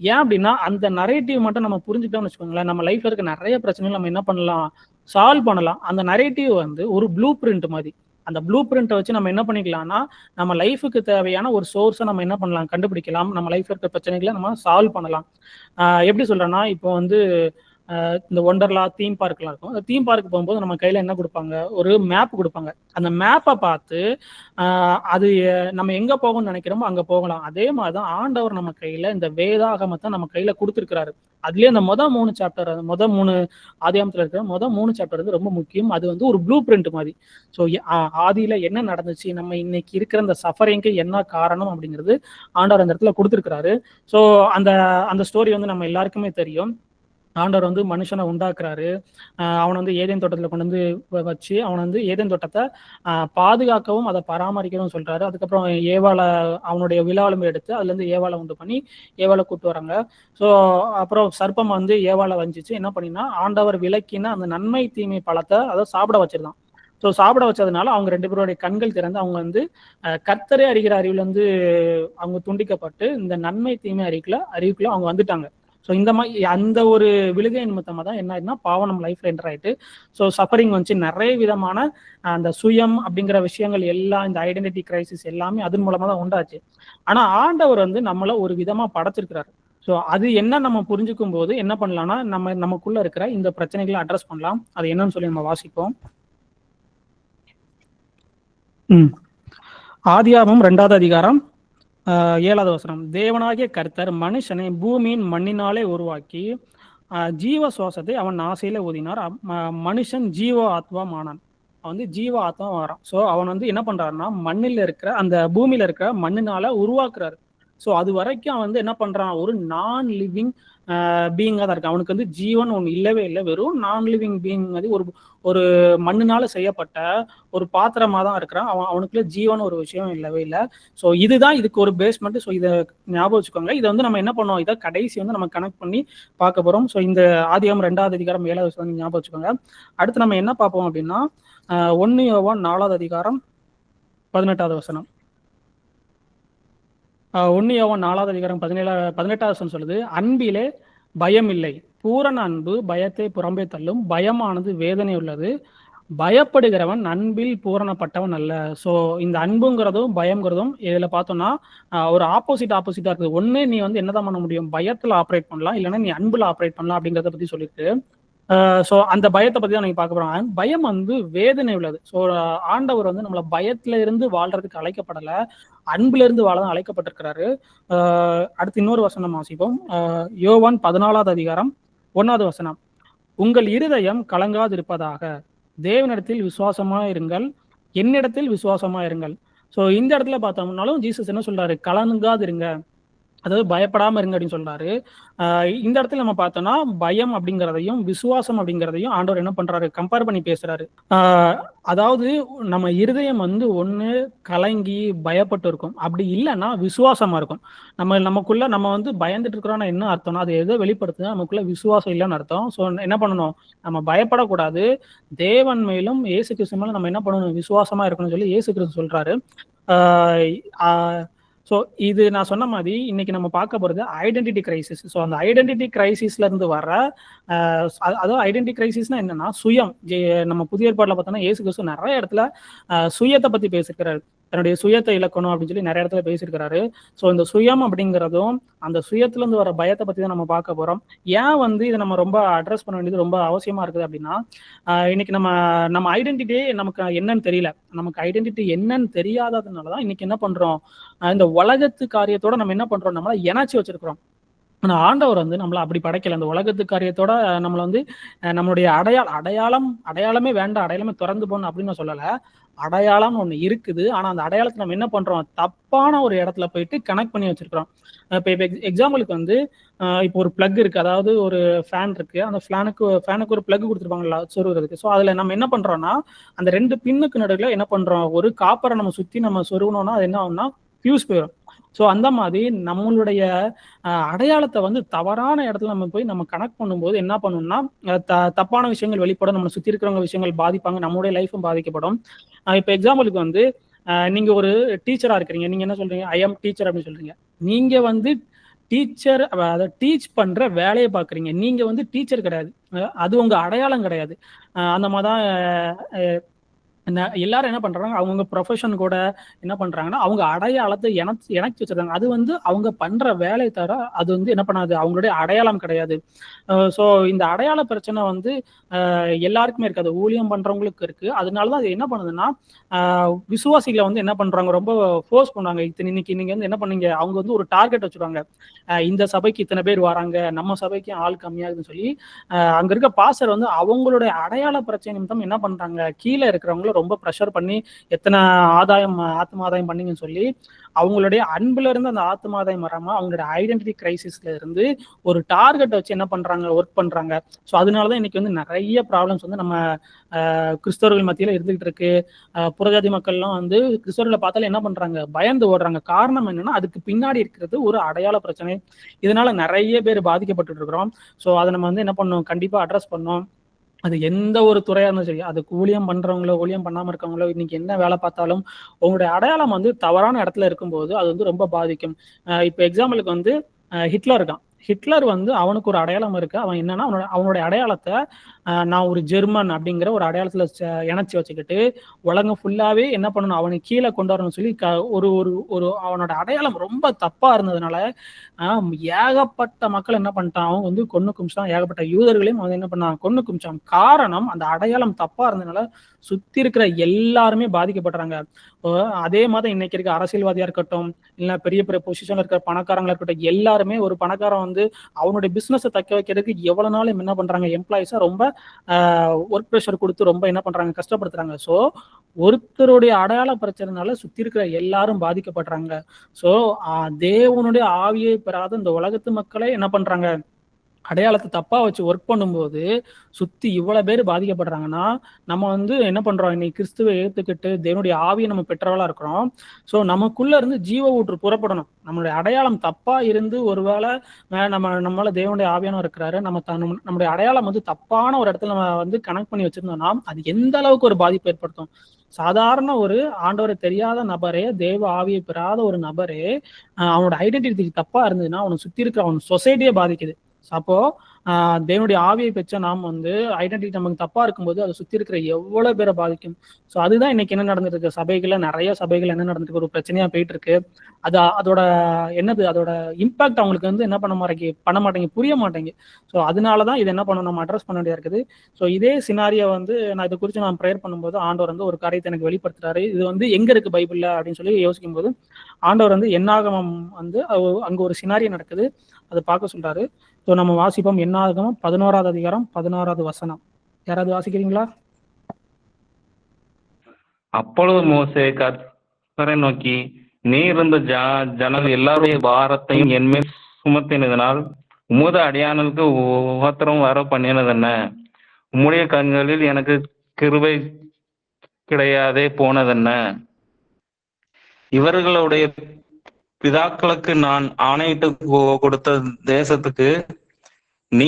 ஏன் அப்படின்னா அந்த நரேட்டிவ் மட்டும் நம்ம புரிஞ்சுக்கிட்டோம்னு வச்சுக்கோங்களேன், நம்ம லைஃப்ல இருக்க நிறைய பிரச்சனைகள் நம்ம என்ன பண்ணலாம், சால்வ் பண்ணலாம். அந்த நரேட்டிவ் வந்து ஒரு ப்ளூ பிரிண்ட் மாதிரி. அந்த ப்ளூ பிரிண்ட்டை வச்சு நம்ம என்ன பண்ணிக்கலாம்னா, நம்ம லைஃபுக்கு தேவையான ஒரு சோர்ஸை நம்ம என்ன பண்ணலாம், கண்டுபிடிக்கலாம். நம்ம லைஃப்ல இருக்க பிரச்சனைகளை நம்ம சால்வ் பண்ணலாம். எப்படி சொல்றேன்னா, இப்போ வந்து இந்த ஒண்டர்லா தீம் பார்க்லாம் இருக்கும். அந்த தீம் பார்க் போகும்போது நம்ம கையில என்ன கொடுப்பாங்க, ஒரு மேப் கொடுப்பாங்க. அந்த மேப்பை பார்த்து அது நம்ம எங்க போகணும்னு நினைக்கிறோமோ அங்க போகலாம். அதே மாதிரிதான் ஆண்டவர் நம்ம கையில இந்த வேதாகமத்தை நம்ம கையில கொடுத்துருக்கிறாரு. அதுலயே அந்த மொதல் 3 சாப்டர், மொதல் 3 ஆதியாகமத்துல இருக்கிற மொதல் 3 சாப்டர் வந்து ரொம்ப முக்கியம். அது வந்து ஒரு ப்ளூ பிரிண்ட் மாதிரி. ஸோ ஆதியில என்ன நடந்துச்சு, நம்ம இன்னைக்கு இருக்கிற இந்த சஃபரிங்க்கு என்ன காரணம் அப்படிங்கிறது ஆண்டவர் அந்த இடத்துல கொடுத்துருக்கிறாரு. ஸோ அந்த அந்த ஸ்டோரி வந்து நம்ம எல்லாருக்குமே தெரியும். ஆண்டவர் வந்து மனுஷனை உண்டாக்குறாரு. அவனை வந்து ஏதேன் தோட்டத்துல கொண்டு வந்து வச்சு அவனை வந்து ஏதேன் தோட்டத்தை பாதுகாக்கவும் அதை பராமரிக்கவும் சொல்றாரு. அதுக்கப்புறம் ஏவாளை அவனுடைய விழாலும் எடுத்து அதுல இருந்து ஏவாளை உண்டு பண்ணி ஏவாளை கூட்டு வராங்க. ஸோ அப்புறம் சர்ப்பம் வந்து ஏவாளை வஞ்சிச்சு என்ன பண்ணினா, ஆண்டவர் விலக்கின அந்த நன்மை தீமை பழத்தை அதை சாப்பிட வச்சிருந்தான். ஸோ சாப்பிட வச்சதுனால அவங்க 2 பேருடைய கண்கள் திறந்து அவங்க வந்து கர்த்தரே அறிகிற அறிவுல இருந்து அவங்க துண்டிக்கப்பட்டு இந்த நன்மை தீமை அறிவுக்குள்ள அவங்க வந்துட்டாங்க. ஸோ இந்த மாதிரி அந்த ஒரு விழுகை நிமித்தமாக தான் என்ன ஆயிடுனா பாவம் நம்ம லைஃப்ல என்டர் ஆயிட்டு ஸோ சஃபரிங் வந்துச்சு. நிறைய விதமான அந்த சுயம் அப்படிங்கிற விஷயங்கள் எல்லாம், இந்த ஐடென்டிட்டி கிரைசிஸ் எல்லாமே அதன் மூலமா தான் உண்டாச்சு. ஆனா ஆண்டவர் வந்து நம்மள ஒரு விதமா படைச்சிருக்கிறாரு. ஸோ அது என்ன நம்ம புரிஞ்சுக்கும் போது என்ன பண்ணலாம்னா, நமக்குள்ள இருக்கிற இந்த பிரச்சனைகளை அட்ரஸ் பண்ணலாம். அது என்னன்னு சொல்லி நம்ம வாசிப்போம். ஆதியாகமம் 2வது அதிகாரம் 7வது வசனம். தேவனாகிய கர்த்தர் மனுஷனை பூமியின் மண்ணினாலே உருவாக்கி ஜீவ சுவாசத்தை அவன் ஆசையில ஊதினார். மனுஷன் ஜீவ ஆத்மாவானான். அவன் வந்து ஜீவ ஆத்மா வரான். ஸோ அவன் வந்து என்ன பண்றாருன்னா, மண்ணில் இருக்கிற அந்த பூமியில இருக்கிற மண்ணினால உருவாக்குறாரு. ஸோ அது வரைக்கும் அவன் வந்து என்ன பண்றான், ஒரு நான் லிவிங் பீயிங்கா தான் இருக்கு. அவனுக்கு வந்து ஜீவன் ஒன்று இல்லவே இல்லை. வெறும் நான் லிவிங் பீயிங் மாதிரி ஒரு மண்ணினால செய்யப்பட்ட ஒரு பாத்திரமா தான் இருக்கிறான். அவனுக்குள்ள ஜீவன் ஒரு விஷயம் இல்லவே இல்லை. ஸோ இதுதான் இதுக்கு ஒரு பேஸ்மெண்ட். ஸோ இதை ஞாபகம் வச்சுக்கோங்க. இதை வந்து நம்ம என்ன பண்ணுவோம், இதை கடைசி வந்து நம்ம கனெக்ட் பண்ணி பார்க்க போறோம். ஸோ இந்த ஆதியாகமம் 2வது அதிகாரம் 7வது வசனம் ஞாபகம் வச்சுக்கோங்க. அடுத்து நம்ம என்ன பார்ப்போம் அப்படின்னா 1 யோவான் 4வது அதிகாரம் 18வது வசனம். 1 யோவான் 4வது அதிகாரம் 18வது வசனம் சொல்லுது, அன்பிலே பயம் இல்லை, பூரண அன்பு பயத்தை புறம்பே தள்ளும், பயமானது வேதனை உள்ளது, பயப்படுகிறவன் அன்பில் பூரணப்பட்டவன் அல்ல. ஸோ இந்த அன்புங்கிறதும் பயம்ங்கிறதும் இதுல பார்த்தோம்னா ஒரு ஆப்போசிட்டா இருக்குது. ஒண்ணு நீ வந்து என்னதான் பண்ண முடியும், பயத்துல ஆப்ரேட் பண்ணலாம், இல்லைன்னா நீ அன்புல ஆப்ரேட் பண்ணலாம் அப்படிங்கிறத பத்தி சொல்லிட்டு ஸோ அந்த பயத்தை பத்தி தான் நீங்க பார்க்க போறோம். பயம் வந்து வேதனை உள்ளது. ஸோ ஆண்டவர் வந்து நம்மளை பயத்துல இருந்து வாழ்றதுக்கு அழைக்கப்படல, அன்புல இருந்து வாழ தான் அழைக்கப்பட்டிருக்கிறாரு. அடுத்து இன்னொரு வசனம் வாசிப்போம். யோவான் 14வது அதிகாரம் 1வது வசனம். உங்கள் இருதயம் கலங்காது இருப்பதாக, தேவனிடத்தில் விசுவாசமா இருங்கள், என்னிடத்தில் விசுவாசமா இருங்கள். ஸோ இந்த இடத்துல பார்த்தோம்னாலும் ஜீசஸ் என்ன சொல்றாரு, கலங்காது இருங்க, அதாவது பயப்படாம இருங்க அப்படின்னு சொல்றாரு. இந்த இடத்துல நம்ம பார்த்தோம்னா பயம் அப்படிங்கிறதையும் விசுவாசம் அப்படிங்கிறதையும் ஆண்டவர் என்ன பண்றாரு, கம்பேர் பண்ணி பேசுறாரு. அதாவது நம்ம இருதயம் வந்து ஒண்ணு கலங்கி பயப்பட்டு இருக்கும், அப்படி இல்லைன்னா விசுவாசமா இருக்கும். நமக்குள்ள நம்ம வந்து பயந்துட்டு இருக்கிறோம்னா என்ன அர்த்தம்னா, அது எதோ வெளிப்படுத்துனா நமக்குள்ள விசுவாசம் இல்லைன்னு அர்த்தம். ஸோ என்ன பண்ணணும், நம்ம பயப்படக்கூடாது, தேவன் மேலும் இயேசு கிறிஸ்து மேலும் நம்ம என்ன பண்ணணும், விசுவாசமா இருக்கணும்னு சொல்லி இயேசு கிறிஸ்து சொல்றாரு. ஸோ இது நான் சொன்ன மாதிரி இன்னைக்கு நம்ம பார்க்க போகிறது ஐடென்டிட்டி கிரைசிஸ். ஸோ அந்த ஐடென்டிட்டி கிரைசிஸ்ல இருந்து வர அதாவது ஐடென்டிட்டி கிரைசிஸ்னா என்னன்னா சுயம். நம்ம புதிய ஏற்பாடுல பார்த்தோம்னா இயேசு கிறிஸ்து நிறைய இடத்துல சுயத்தை பத்தி பேசியிருக்கிறாரு. தன்னுடைய சுயத்தை இழக்கணும் அப்படின்னு சொல்லி நிறைய இடத்துல பேசியிருக்கிறாரு. ஸோ இந்த சுயம் அப்படிங்கிறதும் அந்த சுயத்துல இருந்து வர பயத்தை பத்தி தான் நம்ம பார்க்க போறோம். ஏன் வந்து இதை நம்ம ரொம்ப அட்ரஸ் பண்ண வேண்டியது ரொம்ப அவசியமா இருக்குது அப்படின்னா, இன்னைக்கு நம்ம ஐடென்டிட்டியே நமக்கு என்னன்னு தெரியல. நமக்கு ஐடென்டிட்டி என்னன்னு தெரியாததுனாலதான் இன்னைக்கு என்ன பண்றோம், இந்த உலகத்து காரியத்தோட நம்ம என்ன பண்றோம், நம்மள இணைச்சி வச்சிருக்கிறோம். ஆனா ஆண்டவர் வந்து நம்மள அப்படி படைக்கல. அந்த உலகத்து காரியத்தோட நம்மள வந்து நம்மளுடைய அடையாளமே வேண்டாம், அடையாளமே திறந்து போகணும் அப்படின்னு நான் சொல்லல. அடையாளம் ஒண்ணு இருக்குது. ஆனா அந்த அடையாளத்தை நம்ம என்ன பண்றோம், தப்பான ஒரு இடத்துல போயிட்டு கனெக்ட் பண்ணி வச்சிருக்கிறோம். இப்ப எக்ஸாம்பிளுக்கு வந்து இப்போ ஒரு பிளக் இருக்கு, அதாவது ஒரு ஃபேன் இருக்கு, அந்த ஃபேனுக்கு ஒரு பிளக் கொடுத்துருப்பாங்கல்ல சொருகிறதுக்கு. ஸோ அதுல நம்ம என்ன பண்றோம்னா, அந்த 2 பின்னுக்கு நடுவில் என்ன பண்றோம், ஒரு காப்பரை நம்ம சுத்தி நம்ம சொருகணும்னா அது என்ன ஆகும்னா ஃபியூஸ் போயிடும். ஸோ அந்த மாதிரி நம்மளுடைய அடையாளத்தை வந்து தவறான இடத்துல நம்ம போய் நம்ம கனெக்ட் பண்ணும்போது என்ன பண்ணணும்னா தப்பான விஷயங்கள் வெளிப்படும், நம்ம சுற்றி இருக்கிறவங்க விஷயங்கள் பாதிப்பாங்க, நம்மளுடைய லைஃபும் பாதிக்கப்படும். இப்போ எக்ஸாம்பிளுக்கு வந்து நீங்க ஒரு டீச்சரா இருக்கிறீங்க, நீங்க என்ன சொல்றீங்க, ஐ எம் டீச்சர் அப்படின்னு சொல்றீங்க. நீங்க வந்து டீச்சர், அதை டீச் பண்ற வேலையை பாக்குறீங்க, நீங்க வந்து டீச்சர் கிடையாது, அது உங்க அடையாளம் கிடையாது. அந்த மாதிரிதான் எல்லாரும் என்ன பண்றாங்க, அவங்கவுங்க ப்ரொஃபஷன் கூட என்ன பண்றாங்கன்னா, அவங்க அடையாளத்தை இணைச்சு வச்சிருக்காங்க. அது வந்து அவங்க பண்ற வேலை தவிர, அது வந்து என்ன பண்ணாது, அவங்களுடைய அடையாளம் கிடையாது. ஸோ இந்த அடையாள பிரச்சனை வந்து எல்லாருக்குமே இருக்கு. அது ஊழியம் பண்றவங்களுக்கு இருக்கு. அதனால தான் அது என்ன பண்ணுதுன்னா, விசுவாசிகளை வந்து என்ன பண்றாங்க, ரொம்ப ஃபோர்ஸ் பண்ணுவாங்க. இன்னைக்கு நீங்க வந்து என்ன பண்ணீங்க, அவங்க வந்து ஒரு டார்கெட் வச்சுருவாங்க. இந்த சபைக்கு இத்தனை பேர் வராங்க, நம்ம சபைக்கு ஆள் கம்மியாகுதுன்னு சொல்லி, அங்க இருக்க பாஸ்டர் வந்து அவங்களுடைய அடையாள பிரச்சனை நிமித்தம் என்ன பண்றாங்க, கீழே இருக்கிறவங்கள ரொம்ப ப்ரெஷர் பண்ணி எத்தனை ஆத்ம ஆதாயம் பண்ணீங்கன்னு சொல்லி அவங்களுடைய அன்புல இருந்து அந்த ஆத்ம ஆதாயம் வராம அவங்களுடைய ஐடென்டிட்டி கிரைசிஸ்ல இருந்து ஒரு டார்கெட் வச்சு என்ன பண்றாங்க, ஒர்க் பண்றாங்க. ஸோ அதனாலதான் இன்னைக்கு வந்து நிறைய ப்ராப்ளம்ஸ் வந்து நம்ம கிறிஸ்தவர்கள் மத்தியில இருந்துகிட்டு இருக்கு. புறஜாதி மக்கள்லாம் வந்து கிறிஸ்தவர்களை பார்த்தாலும் என்ன பண்றாங்க, பயந்து ஓடுறாங்க. காரணம் என்னன்னா, அதுக்கு பின்னாடி இருக்கிறது ஒரு அடையாள பிரச்சனை. இதனால நிறைய பேர் பாதிக்கப்பட்டு இருக்கிறோம். ஸோ அதை நம்ம வந்து என்ன பண்ணணும், கண்டிப்பா அட்ரஸ் பண்ணோம். அது எந்த ஒரு துறையா இருந்தாலும் சரி, அதுக்கு ஊழியம் பண்றவங்களோ ஊழியம் பண்ணாம இருக்கவங்களோ இன்னைக்கு என்ன வேலை பார்த்தாலும் உங்களுடைய அடையாளம் வந்து தவறான இடத்துல இருக்கும்போது அது வந்து ரொம்ப பாதிக்கும். இப்போ எக்ஸாம்பிளுக்கு வந்து ஹிட்லர் இருக்கான். ஹிட்லர் வந்து அவனுக்கு ஒரு அடையாளம் இருக்கு. அவன் என்னன்னா அவனுடைய அடையாளத்தை நான் ஒரு ஜெர்மன் அப்படிங்கிற ஒரு அடையாளத்துல இணைச்சு வச்சுக்கிட்டு உலகம் ஃபுல்லாவே என்ன பண்ணணும், அவனுக்கு கீழே கொண்டு வரணும்னு சொல்லி ஒரு ஒரு ஒரு அவனோட அடையாளம் ரொம்ப தப்பா இருந்ததுனால ஏகப்பட்ட மக்கள் என்ன பண்ணிட்டான், அவன் வந்து கொன்னு குமிச்சான். ஏகப்பட்ட யூதர்களையும் அவன் என்ன பண்ணான், கொன்னு குமிச்சான். காரணம் அந்த அடையாளம் தப்பா இருந்ததுனால சுத்தி இருக்கிற எல்லாருமே பாதிக்கப்படுறாங்க. அதே மாதிரி இன்னைக்கு இருக்க அரசியல்வாதியா இருக்கட்டும், இல்ல பெரிய பெரிய பொசிஷன்ல இருக்கிற பணக்காரங்களா இருக்கட்டும், எல்லாருமே ஒரு பணக்காரன் வந்து அவனுடைய பிசினஸ் தக்க வைக்கிறதுக்கு எவ்வளவு நாளும் என்ன பண்றாங்க, எம்ப்ளாயிஸா ரொம்ப ஒர்க் ப்ரெஷர் கொடுத்து ரொம்ப என்ன பண்றாங்க, கஷ்டப்படுத்துறாங்க. ஸோ ஒருத்தருடைய அடையாள பிரச்சனைனால சுத்தி இருக்கிற எல்லாரும் பாதிக்கப்படுறாங்க. ஸோ தேவனுடைய ஆவியை பெறாத இந்த உலகத்து மக்களே என்ன பண்றாங்க, அடையாளத்தை தப்பா வச்சு ஒர்க் பண்ணும்போது சுத்தி இவ்வளவு பேர் பாதிக்கப்படுறாங்கன்னா நம்ம வந்து என்ன பண்றோம், இன்னைக்கு கிறிஸ்துவை ஏத்துக்கிட்டு தேவனுடைய ஆவியை நம்ம பெற்றவளா இருக்கிறோம். ஸோ நமக்குள்ள இருந்து ஜீவ ஊற்று புறப்படணும். நம்மளுடைய அடையாளம் தப்பா இருந்து ஒருவேளை நம்மளால தேவனுடைய ஆவியானவர் இருக்கிறாரு, நம்மளுடைய அடையாளம் வந்து தப்பான ஒரு இடத்துல நம்ம வந்து கனெக்ட் பண்ணி வச்சிருந்தோம்னா அது எந்த அளவுக்கு ஒரு பாதிப்பு ஏற்படுத்தும். சாதாரண ஒரு ஆண்டவரை தெரியாத நபரே, தேவ ஆவியை பெறாத ஒரு நபரே அவனோட ஐடென்டிட்டி தப்பா இருந்ததுன்னா அவனை சுத்தி இருக்கிற அவன் சொசைட்டியே பாதிக்குது. அப்போ தேவனுடைய ஆவியை பெற்ற நாம் வந்து ஐடென்டிட்டி நமக்கு தப்பா இருக்கும்போது அதை சுத்தி இருக்கிற எவ்வளவு பேரை பாதிக்கும். ஸோ அதுதான் இன்னைக்கு என்ன நடந்துட்டு இருக்கு, சபைகள்ல நிறைய சபைகள் என்ன நடந்துட்டு ஒரு பிரச்சனையா போயிட்டு இருக்கு. அதோட அதோட இம்பாக்ட் அவங்களுக்கு வந்து என்ன பண்ண மாட்டேங்க, புரிய மாட்டேங்க. ஸோ அதனாலதான் இது என்ன பண்ணணும், நம்ம அட்ரஸ் பண்ண வேண்டியதா இருக்குது. ஸோ இதே சினாரியை வந்து நான் இதை குறித்து நான் ப்ரேயர் பண்ணும்போது ஆண்டவர் வந்து ஒரு காரியத்தை எனக்கு வெளிப்படுத்துறாரு. இது வந்து எங்க இருக்கு பைபிள்ல அப்படின்னு சொல்லி யோசிக்கும் போது ஆண்டவர் வந்து என்னாகமம் வந்து அங்க ஒரு சினாரியம் நடக்குது, அதை பார்க்க சொல்றாரு. ஸோ நம்ம வாசிப்போம். என்னாகமம் 11வது அதிகாரம் 16வது வசனம். யாராவது வாசிக்கிறீங்களா? அப்பொழுது மோசே கர்த்தரை நோக்கி, நீர் இந்த ஜனங்கள் எல்லாருடைய பாரத்தையும் என்மேல் சுமத்தினதனால் உமது அடியானுக்கு உபத்திரம் வர பண்ணினதென்ன? உம்முடைய கண்களில் எனக்கு கிருபை கிடையாதே போனதென்ன? இவர்களுடைய பிதாக்களுக்கு நான் ஆணையிட்டு கொடுத்த தேசத்துக்கு நீ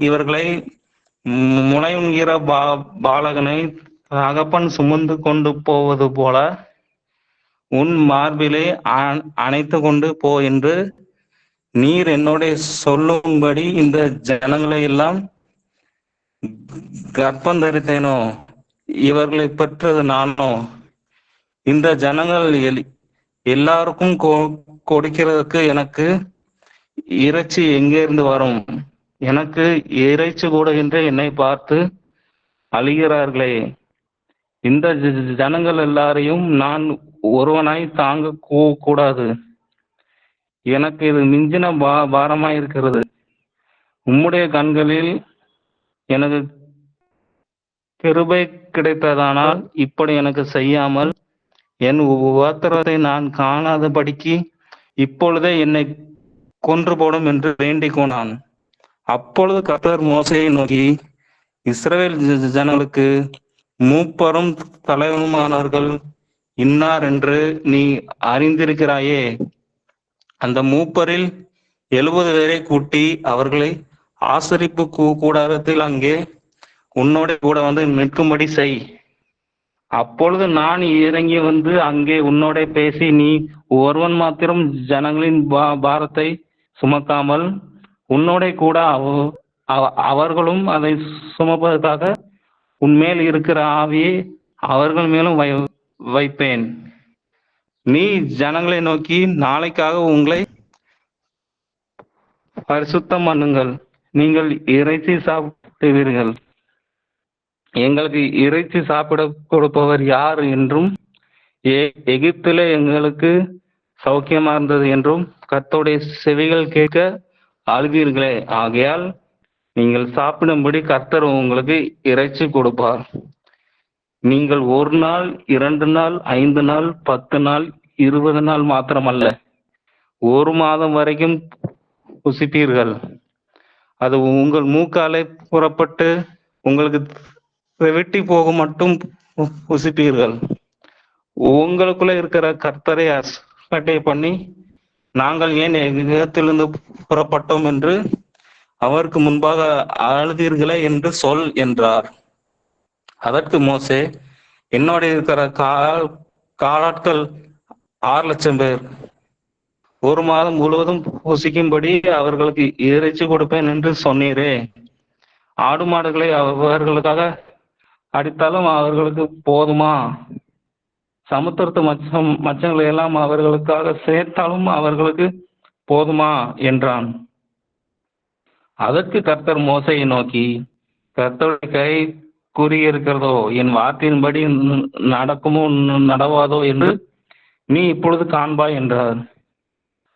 இவர்களை முளையுண்கிற பாலகனை தகப்பன் சுமந்து கொண்டு போவது போல உன் மார்பிலே அணைத்து கொண்டு போ என்று நீர் என்னோட சொல்லும்படி இந்த ஜனங்களை எல்லாம் கர்ப்பம் தரித்தேனோ? இவர்களை பெற்றது நானோ? இந்த ஜனங்கள் எல்லாருக்கும் கொடுக்கிறதுக்கு எனக்கு இறைச்சி எங்கே இருந்து வரும்? எனக்கு இறைச்சி கூடுகின்ற என்னை பார்த்து அழுகிறார்களே. இந்த ஜனங்கள் எல்லாரையும் நான் ஒருவனாய் தாங்க கூடாது. எனக்கு இது மிஞ்சின பாரமாய் இருக்கிறது. உம்முடைய கண்களில் எனக்கு கிருபை கிடைத்ததானால் இப்படி எனக்கு செய்யாமல் என் உபத்திரத்தை நான் காணாதபடிக்கு இப்பொழுதே என்னை கொன்று போடும் என்று வேண்டிக் கொண்டான். அப்பொழுது கர்த்தர் மோசேயை நோக்கி, இஸ்ரவேல் ஜனங்களுக்கு மூப்பரும் தலைவனுமானவர்கள் இன்னார் என்று நீ அறிந்திருக்கிறாயே. அந்த மூப்பரில் 70 பேரை கூட்டி அவர்களை ஆசரிப்பு கூடாரத்தில் அங்கே உன்னோட கூட வந்து நிற்கும்படி செய். அப்பொழுது நான் இறங்கி வந்து அங்கே உன்னோட பேசி, நீ ஒருவன் மாத்திரம் ஜனங்களின் பாரத்தை சுமக்காமல் உன்னோட கூட அவர்களும் அதை சுமப்பதற்காக உன்மேல் இருக்கிற ஆவியை அவர்கள் மேலும் வைப்பேன். நீ ஜனங்களை நோக்கி, நாளைக்காக உங்களை பரிசுத்தம் பண்ணுங்கள், நீங்கள் இறைச்சி சாப்பிடுவீர்கள். எங்களுக்கு இறைச்சி சாப்பிட கொடுப்பவர் யார் என்றும், எகிப்திலே எங்களுக்கு சௌக்கியமா இருந்தது என்றும் கர்த்தருடைய செவிகள் கேட்க அழுவீர்களே. ஆகையால் நீங்கள் சாப்பிடும்படி கர்த்தர் உங்களுக்கு இறைச்சி கொடுப்பார். நீங்கள் 1 நாள், 2 நாள், 5 நாள், 10 நாள், 20 நாள் மாத்திரமல்ல, 1 மாதம் வரைக்கும் புசிப்பீர்கள். அது உங்கள் மூக்காலே புறப்பட்டு உங்களுக்கு வெட்டி போக மட்டும் புசிப்பீர்கள். உங்களுக்குள்ள இருக்கிற கர்த்தரை அசட்டை பண்ணி, நாங்கள் ஏன் எகிப்திலிருந்து புறப்பட்டோம் என்று அவருக்கு முன்பாக அழுதீர்களே என்று சொல் என்றார். அதற்கு மோசே, என்னோட இருக்கிற காலாட்கள் 6 லட்சம் பேர், 1 மாதம் முழுவதும் புசிக்கும்படி அவர்களுக்கு இறைச்சி கொடுப்பேன் என்று சொன்னீரே. ஆடு மாடுகளை அவர்களுக்காக அடித்தாலும் அவர்களுக்கு போதுமா? சமுத்திரத்து மச்சங்களை எல்லாம் அவர்களுக்காக சேர்த்தாலும் அவர்களுக்கு போதுமா என்றான். அதற்கு கர்த்தர் மோசையை நோக்கி, கர்த்தருடைய கை கூறியிருக்கிறதோ, என் வார்த்தையின்படி நடக்குமோ நடவாதோ என்று நீ இப்பொழுது காண்பாய் என்றார்.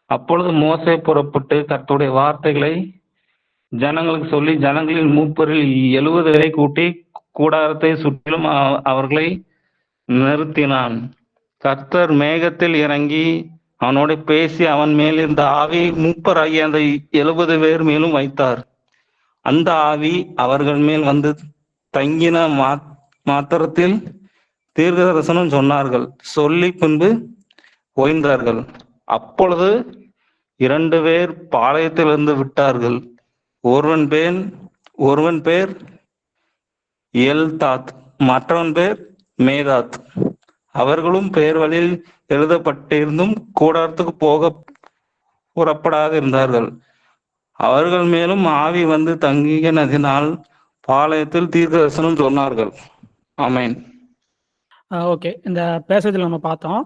அப்பொழுது மோசே புறப்பட்டு கர்த்தருடைய வார்த்தைகளை ஜனங்களுக்கு சொல்லி, ஜனங்களின் மூப்பரில் 70 பேரை கூட்டி கூடாரத்தை சுற்றிலும் அவர்களை நிறுத்தினான். கர்த்தர் மேகத்தில் இறங்கி அவனோட பேசி அவன் மேல் இருந்த ஆவி மூப்பராகிய அந்த 70 பேர் மேலும் வைத்தார். அந்த ஆவி அவர்கள் மேல் வந்து தங்கின மாத்திரத்தில் தீர்க்க தரிசனம் சொன்னார்கள். சொல்லி பின்பு ஓய்ந்தார்கள். அப்பொழுது 2 பேர் பாளையத்திலிருந்து விட்டார்கள். ஒருவன் பேர் எல்தாத், மற்றவன் பேர் மேதாத். அவர்களும் பெயர் வழியில் எழுதப்பட்டிருந்தும் கூடாரத்துக்கு போக புறப்படாது இருந்தார்கள். அவர்கள் மேலும் ஆவி வந்து தங்கினதினால் பாளையத்தில் தீர்க்க தரிசனம் சொன்னார்கள். ஆமென். ஓகே, இந்த பேசத்தில் நம்ம பார்த்தோம்.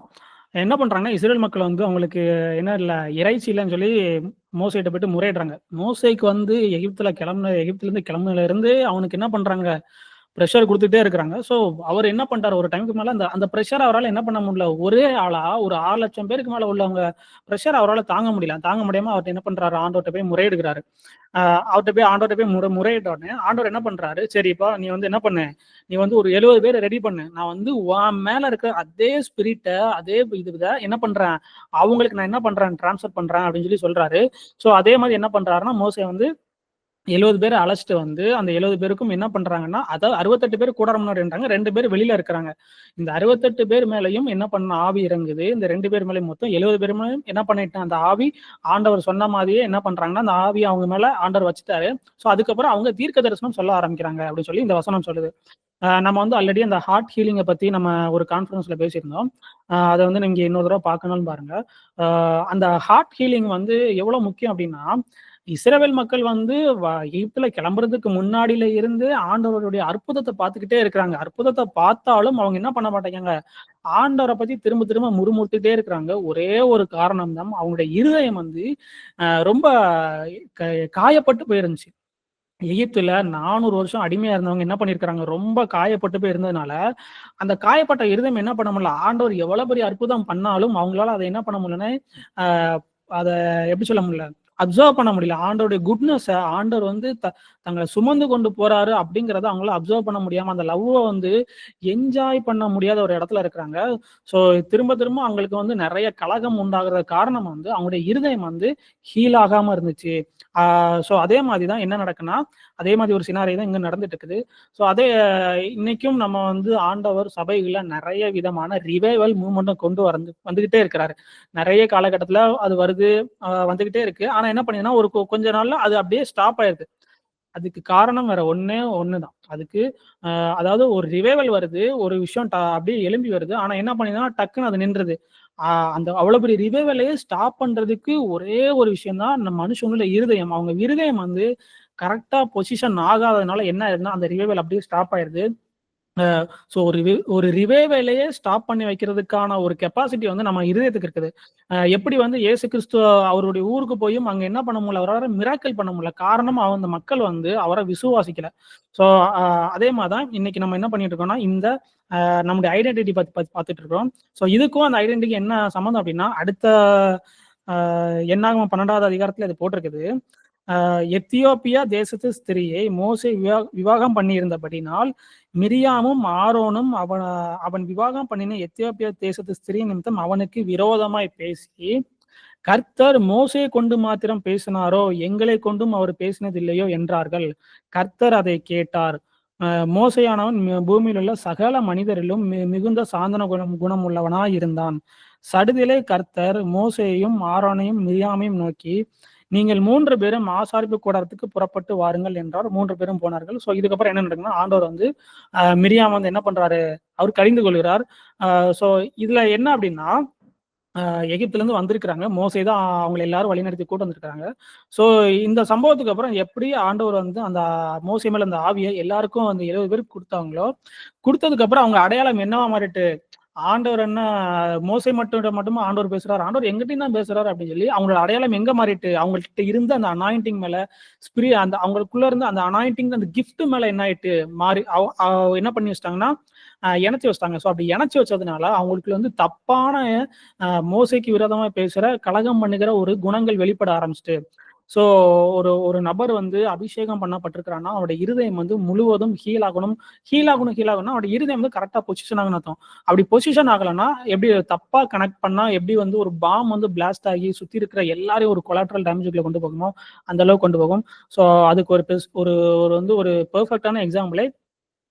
என்ன பண்றாங்கன்னா, இஸ்ரேல் மக்கள் வந்து அவங்களுக்கு என்ன இல்லை, இறைச்சி இல்லைன்னு சொல்லி மோசைகிட்ட போயிட்டு முறையிடுறாங்க. மோசைக்கு வந்து எகிப்திலேருந்து கிளம்புனதுல இருந்து அவனுக்கு என்ன பண்றாங்க, ப்ரெஷர் கொடுத்துட்டே இருக்கிறாங்க. ஸோ அவர் என்ன பண்ணிட்டார், ஒரு டைமுக்கு மேலே அந்த ப்ரெஷர் அவரால் என்ன பண்ண முடியல. ஒரே ஆளா ஒரு 6 லட்சம் பேருக்கு மேலே உள்ளவங்க ப்ரெஷர் அவரால் தாங்க முடியாம அவர்கிட்ட என்ன பண்றாரு, ஆண்டவர்கிட்ட போய் முறையிடுகிறாரு. ஆண்டவர்கிட்ட போய் முறையிட்ட உடனே ஆண்டவர் என்ன பண்றாரு, சரிப்பா நீ வந்து என்ன பண்ணு, நீ வந்து ஒரு 70 பேரை ரெடி பண்ணு, நான் வந்து மேல இருக்கிற அதே ஸ்பிரிட்டை அதே இதை என்ன பண்றேன், அவங்களுக்கு நான் என்ன பண்றேன், டிரான்ஸ்ஃபர் பண்றேன் அப்படின்னு சொல்றாரு. ஸோ அதே மாதிரி என்ன பண்றாருன்னா, மோசே வந்து 70 பேரை அழைச்சிட்டு வந்து அந்த 70 பேருக்கும் என்ன பண்றாங்கன்னா, அதாவது 68 பேர் கூடாரம் முன்னாடின்றாங்க, 2 பேர் வெளியில இருக்கிறாங்க. இந்த 68 பேர் மேலையும் என்ன பண்ண ஆவி இறங்குது. இந்த 2 பேர் மேலையும் மொத்தம் 70 பேர் மேலையும் என்ன பண்ணிட்டேன், அந்த ஆவி ஆண்டவர் சொன்ன மாதிரியே என்ன பண்றாங்கன்னா, அந்த ஆவி அவங்க மேல ஆண்டவர் வச்சுட்டாரு. ஸோ அதுக்கப்புறம் அவங்க தீர்க்க தரிசனம் சொல்ல ஆரம்பிக்கிறாங்க அப்படின்னு சொல்லி இந்த வசனம் சொல்லுது. நம்ம வந்து ஆல்ரெடி அந்த ஹார்ட் ஹீலிங்கை பத்தி நம்ம ஒரு கான்ஃபரன்ஸ்ல பேசியிருந்தோம். அதை வந்து நீங்க இன்னொரு தடவை பார்க்கணும்னு பாருங்க. அந்த ஹார்ட் ஹீலிங் வந்து எவ்வளவு முக்கியம் அப்படின்னா, இஸ்ரவேல் மக்கள் வந்து எகிப்துல கிளம்புறதுக்கு முன்னாடியில இருந்து ஆண்டவருடைய அற்புதத்தை பார்த்துக்கிட்டே இருக்கிறாங்க. அற்புதத்தை பார்த்தாலும் அவங்க என்ன பண்ண மாட்டேங்காங்க, ஆண்டவரை பத்தி திரும்ப திரும்ப முறுமுறுத்துட்டே இருக்கிறாங்க. ஒரே ஒரு காரணம் தான், அவங்களுடைய இருதயம் வந்து ரொம்ப காயப்பட்டு போயிருந்துச்சு. எகிப்துல 400 வருஷம் அடிமையா இருந்தவங்க என்ன பண்ணிருக்காங்க, ரொம்ப காயப்பட்டு போய் இருந்ததுனால அந்த காயப்பட்ட இருதயம் என்ன பண்ண முடியல, ஆண்டவர் எவ்வளவு பெரிய அற்புதம் பண்ணாலும் அவங்களால அதை என்ன பண்ண முடியலன்னு அதை எப்படி சொல்ல முடியல, அப்சர்வ் பண்ண முடியல. ஆண்டோடைய குட்னஸை ஆண்டவர் வந்து தங்களை சுமந்து கொண்டு போறாரு அப்படிங்கிறத அவங்களால அப்சர்வ் பண்ண முடியாம, அந்த லவ்வை வந்து என்ஜாய் பண்ண முடியாத ஒரு இடத்துல இருக்கிறாங்க. ஸோ திரும்ப திரும்ப அவங்களுக்கு வந்து நிறைய கலகம் உண்டாகிற காரணம் வந்து அவங்களுடைய இருதயம் வந்து ஹீல் ஆகாம இருந்துச்சு. ஸோ அதே மாதிரி தான் என்ன நடக்குன்னா, அதே மாதிரி ஒரு சினாரி தான் இங்க நடந்துட்டு இருக்குது. ஸோ அதே இன்னைக்கும் நம்ம வந்து ஆண்டவர் சபைகள்ல நிறைய விதமான ரிவைவல் மூவ்மெண்ட்டும் கொண்டு வந்துகிட்டே இருக்கிறாரு. நிறைய காலகட்டத்துல அது வருது, வந்துகிட்டே இருக்கு. ஆனா என்ன பண்ணுதுன்னா, ஒரு கொஞ்ச நாள்ல அது அப்படியே ஸ்டாப் ஆயிருது. அதுக்கு காரணம் வேற ஒண்ணுதான். அதுக்கு அதாவது ஒரு ரிவைவல் வருது, ஒரு விஷயம் அப்படியே எழும்பி வருது. ஆனா என்ன பண்ணிதுன்னா, டக்குன்னு அது நின்றுது. அந்த அவ்வளவு பெரிய ரிவைவலையே ஸ்டாப் பண்றதுக்கு ஒரே ஒரு விஷயம் தான், நம்ம மனுஷங்களோட இருதயம். அவங்க இருதயம் வந்து கரெக்டா பொசிஷன் ஆகாததுனால என்ன ஆயிருதுன்னா, அந்த ரிவைவல் அப்படியே ஸ்டாப் ஆயிருது. ஸோ ஒரு ரிவைவலையே ஸ்டாப் பண்ணி வைக்கிறதுக்கான ஒரு கெப்பாசிட்டி வந்து நம்ம இருதயத்துக்கு இருக்குது. எப்படி வந்து இயேசு கிறிஸ்து அவருடைய ஊருக்கு போயும் அங்க என்ன பண்ண முடியல, அவரால் மிராக்கிள் பண்ண முடியல. காரணம் அந்த மக்கள் வந்து அவரை விசுவாசிக்கல. ஸோ அதே மாதிரி தான் இன்னைக்கு நம்ம என்ன பண்ணிட்டு இருக்கோம்னா, இந்த நம்முடைய ஐடென்டிட்டி பத்தி பார்த்துட்டு இருக்கோம். ஸோ இதுக்கும் அந்த ஐடென்டிட்டி என்ன சம்மந்தம் அப்படின்னா, அடுத்த என்னாகமம் 12வது அதிகாரத்துல இது போட்டிருக்குது. எத்தியோப்பியா தேசத்து ஸ்திரியை மோசே விவாகம் பண்ணியிருந்தபடினால் மிரியாமும் ஆரோனும் அவன் விவாகம் பண்ணின எத்தியோப்பியா தேசத்து ஸ்திரீ நிமித்தம் அவனுக்கு விரோதமாய் பேசி, கர்த்தர் மோசே கொண்டு மாத்திரம் பேசினாரோ, எங்களை கொண்டும் அவர் பேசினதில்லையோ என்றார்கள். கர்த்தர் அதை கேட்டார். மோசையானவன் பூமியில் உள்ள சகல மனிதரிலும் மிகுந்த சாந்தன குணம் உள்ளவனாய் இருந்தான். சடுதிலே கர்த்தர் மோசேயையும் ஆரோனையும் மிரியாமையும் நோக்கி, நீங்கள் 3 பேரும் ஆசாரிப்பு கூடாரத்துக்கு புறப்பட்டு வாருங்கள் என்றார். 3 பேரும் போனார்கள். ஸோ இதுக்கப்புறம் என்ன நடக்குன்னா, ஆண்டவர் வந்து மிரியாம் வந்து என்ன பண்றாரு, அவர் கடிந்து கொள்கிறார். ஸோ இதுல என்ன அப்படின்னா, எகிப்துல இருந்து வந்திருக்கிறாங்க. மோசே தான் அவங்களை எல்லாரும் வழிநடத்தி கூட்டு வந்திருக்காங்க. ஸோ இந்த சம்பவத்துக்கு அப்புறம் எப்படி ஆண்டவர் வந்து அந்த மோசே மேல அந்த ஆவியை எல்லாருக்கும் அந்த 70 பேருக்கு கொடுத்தாங்களோ, கொடுத்ததுக்கு அப்புறம் அவங்க அடையாளம் என்னவா மாறிட்டு, ஆண்டவர் என்ன மோசை மட்டுமா ஆண்டவர் பேசுறாரு, ஆண்டவர் எங்கிட்டையும் தான் பேசுறாரு அப்படின்னு சொல்லி அவங்களோட அடையாளம் எங்க மாறிட்டு, அவங்கள்ட்ட இருந்த அந்த அனாயிண்டிங் மேல அந்த அவங்களுக்குள்ள இருந்த அந்த அனாயிண்டிங் அந்த கிஃப்ட் மேல என்ன ஆயிட்டு மாறி என்ன பண்ணி வச்சிட்டாங்கன்னா, இணைச்சி வச்சிட்டாங்க. ஸோ அப்படி இணைச்சி வச்சதுனால அவங்களுக்கு வந்து தப்பான மோசைக்கு விரோதமா பேசுற, கலகம் பண்ணுகிற ஒரு குணங்கள் வெளிப்பட ஆரம்பிச்சுட்டு. ஸோ ஒரு நபர் வந்து அபிஷேகம் பண்ணப்பட்டிருக்கிறான்னா அவருடைய இருதயம் வந்து முழுவதும் ஹீல் ஆகணும்னா அவருடைய இருதயம் வந்து கரெக்டா பொசிஷன் ஆகணும் அர்த்தம். அப்படி பொசிஷன் ஆகலைன்னா எப்படி தப்பா கனெக்ட் பண்ணா எப்படி வந்து ஒரு பாம் வந்து பிளாஸ்ட் ஆகி சுத்தி இருக்கிற எல்லாரையும் ஒரு கொலாட்ரல் டேமேஜுக்குள்ள கொண்டு போகுமோ அந்த அளவுக்கு கொண்டு போகும். ஸோ அதுக்கு ஒரு வந்து ஒரு பெர்ஃபெக்டான எக்ஸாம்பிளே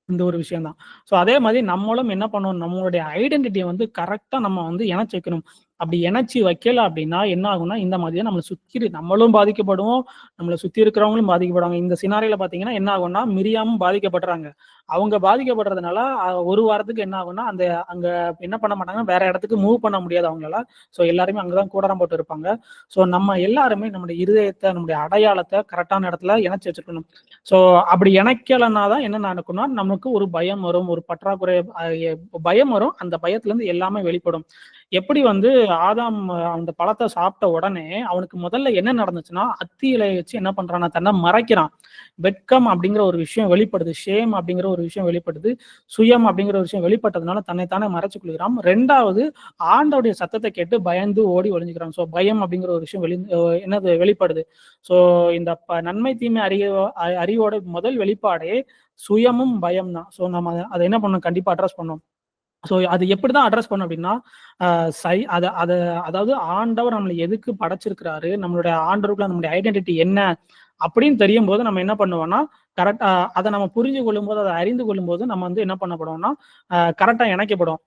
இந்த ஒரு விஷயம் தான். ஸோ அதே மாதிரி நம்மளும் என்ன பண்ணணும், நம்மளுடைய ஐடென்டிட்டியை வந்து கரெக்டா நம்ம வந்து இணைச்சு வைக்கணும். அப்படி இணைச்சி வைக்கல அப்படின்னா என்ன ஆகும்னா, இந்த மாதிரி நம்மளை சுத்தி நம்மளும் பாதிக்கப்படுவோம், நம்மளை சுத்தி இருக்கிறவங்களும் பாதிக்கப்படுவாங்க. இந்த சினாரியில பாத்தீங்கன்னா என்ன ஆகும்னா, மிரியாமும் பாதிக்கப்படுறாங்க. அவங்க பாதிக்கப்படுறதுனால ஒரு வாரத்துக்கு என்ன ஆகும்னா, அங்க என்ன பண்ண மாட்டாங்க, வேற இடத்துக்கு மூவ் பண்ண முடியாது அவங்களால. ஸோ எல்லாருமே அங்கதான் கூடாரம் போட்டு இருப்பாங்க. ஸோ நம்ம எல்லாருமே நம்முடைய இருதயத்தை, நம்முடைய அடையாளத்தை கரெக்டான இடத்துல இணைச்சு வச்சுக்கணும். ஸோ அப்படி இணைக்கலன்னா தான் என்ன நடக்கும்னா, நமக்கு ஒரு பயம் வரும், ஒரு பற்றாக்குறை பயம் வரும். அந்த பயத்துல இருந்து எல்லாமே வெளிப்படும். எப்படி வந்து ஆதாம் அந்த பழத்தை சாப்பிட்ட உடனே அவனுக்கு முதல்ல என்ன நடந்துச்சுன்னா, அத்தி இலையை வச்சு என்ன பண்றான்னா தன்னை மறைக்கிறான். வெட்கம் அப்படிங்கிற ஒரு விஷயம் வெளிப்படுது, ஷேம் அப்படிங்கிற ஒரு விஷயம் வெளிப்படுது, சுயம் அப்படிங்கிற ஒரு விஷயம் வெளிப்பட்டதுனால தன்னைத்தானே மறைச்சு கொள்கிறான். 2வது ஆண்டோடைய சத்தத்தை கேட்டு பயந்து ஓடி ஒளிஞ்சுக்கிறான். ஸோ பயம் அப்படிங்கிற ஒரு விஷயம் என்னது வெளிப்படுது. ஸோ இந்த நன்மை தீமை அறிவோட முதல் வெளிப்பாடே சுயமும் பயம் தான். ஸோ நம்ம அதை என்ன பண்ணணும், கண்டிப்பா அட்ரஸ் பண்ணோம். ஸோ அது எப்படிதான் அட்ரஸ் பண்ணும் அப்படின்னா, அதாவது ஆண்டவர் நம்மளை எதுக்கு படைச்சிருக்கிறாரு, நம்மளுடைய ஆண்டவருக்குள்ள நம்மளுடைய ஐடென்டிட்டி என்ன அப்படின்னு தெரியும் போது நம்ம என்ன பண்ணுவோம்னா, கரெக்டா அதை நம்ம புரிஞ்சு கொள்ளும் போது, அதை அறிந்து கொள்ளும் போது நம்ம வந்து என்ன பண்ணப்படுவோம்னா, கரெக்டா இணைக்கப்படும்.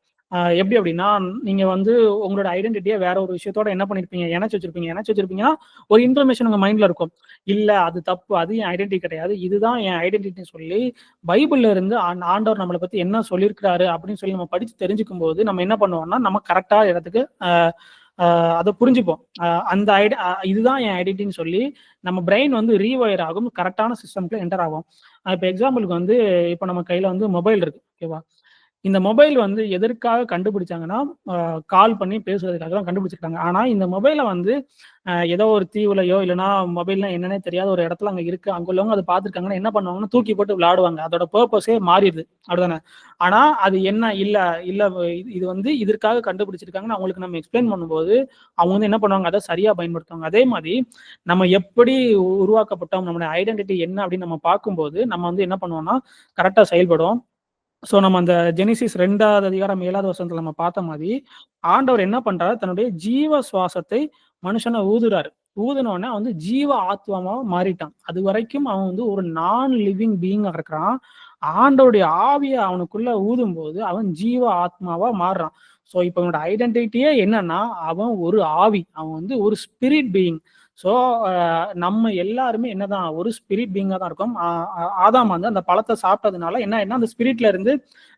எப்படி அப்படின்னா, நீங்க வந்து உங்களோட ஐடென்டிட்டியை வேற ஒரு விஷயத்தோட என்ன பண்ணிருப்பீங்க, இணைச்சு வச்சிருப்பீங்கன்னா ஒரு இன்ஃபர்மேஷன் உங்க மைண்ட்ல இருக்கும். இல்ல அது தப்பு, அது என் ஐடென்டிட்டி கிடையாது, இதுதான் என் ஐடென்டிட்டின்னு சொல்லி பைபிள்ல இருந்து ஆண்டவர் நம்மளை பத்தி என்ன சொல்லியிருக்கிறாரு அப்படின்னு சொல்லி நம்ம படிச்சு தெரிஞ்சுக்கும் போது நம்ம என்ன பண்ணுவோம்னா, நம்ம கரெக்டா இடத்துக்கு அதை புரிஞ்சுப்போம். அந்த இதுதான் என் ஐடென்டிட்டின்னு சொல்லி நம்ம பிரெயின் வந்து ரீவயர் ஆகும், கரெக்டான சிஸ்டம்ல என்டர் ஆகும். இப்போ எக்ஸாம்பிளுக்கு வந்து இப்போ நம்ம கையில வந்து மொபைல் இருக்கு, ஓகேவா? இந்த மொபைல் வந்து எதற்காக கண்டுபிடிச்சாங்கன்னா, கால் பண்ணி பேசுறதுக்காக தான் கண்டுபிடிச்சிருக்காங்க. ஆனா இந்த மொபைலை வந்து ஏதோ ஒரு தீவுலையோ இல்லைன்னா மொபைல்னா என்னன்னே தெரியாத ஒரு இடத்துல அங்க இருக்கு, அங்க உள்ளவங்க அதை பார்த்துருக்காங்கன்னா என்ன பண்ணுவாங்கன்னா, தூக்கி போட்டு விளையாடுவாங்க. அதோட பர்பஸே மாறிடுது, அப்படிதானே? ஆனா அது என்ன இல்ல இது வந்து இதற்காக கண்டுபிடிச்சிருக்காங்கன்னு அவங்களுக்கு நம்ம எக்ஸ்பிளைன் பண்ணும்போது அவங்க வந்து என்ன பண்ணுவாங்க, அதை சரியா பயன்படுத்துவாங்க. அதே மாதிரி நம்ம எப்படி உருவாக்கப்பட்டோம், நம்மளுடைய ஐடென்டிட்டி என்ன அப்படின்னு நம்ம பார்க்கும்போது நம்ம வந்து என்ன பண்ணுவோம்னா கரெக்டா செயல்படும். ஸோ நம்ம அந்த ஜெனிசிஸ் 2வது அதிகாரம் 7வது வசனத்துல நம்ம பார்த்த மாதிரி ஆண்டவர் என்ன பண்றாரு, தன்னுடைய ஜீவ சுவாசத்தை மனுஷனை ஊதுறாரு. ஊதுனோடனே அவன் வந்து ஜீவ ஆத்மாவா மாறிட்டான். அது வரைக்கும் அவன் வந்து ஒரு நான் லிவிங் பீயிங்கா இருக்கிறான். ஆண்டவருடைய ஆவியை அவனுக்குள்ள ஊதும் போது அவன் ஜீவ ஆத்மாவா மாறுறான். ஸோ இப்போ அவனோட ஐடென்டிட்டியே என்னன்னா, அவன் ஒரு ஆவி, அவன் வந்து ஒரு ஸ்பிரிட் பீயிங். ஸோ நம்ம எல்லாருமே என்னதான் ஒரு ஸ்பிரிட் பீயிங்கா தான் இருக்கும். ஆதாம் வந்து அந்த பழத்தை சாப்பிட்டதுனால என்ன அந்த ஸ்பிரிட்ல இருந்து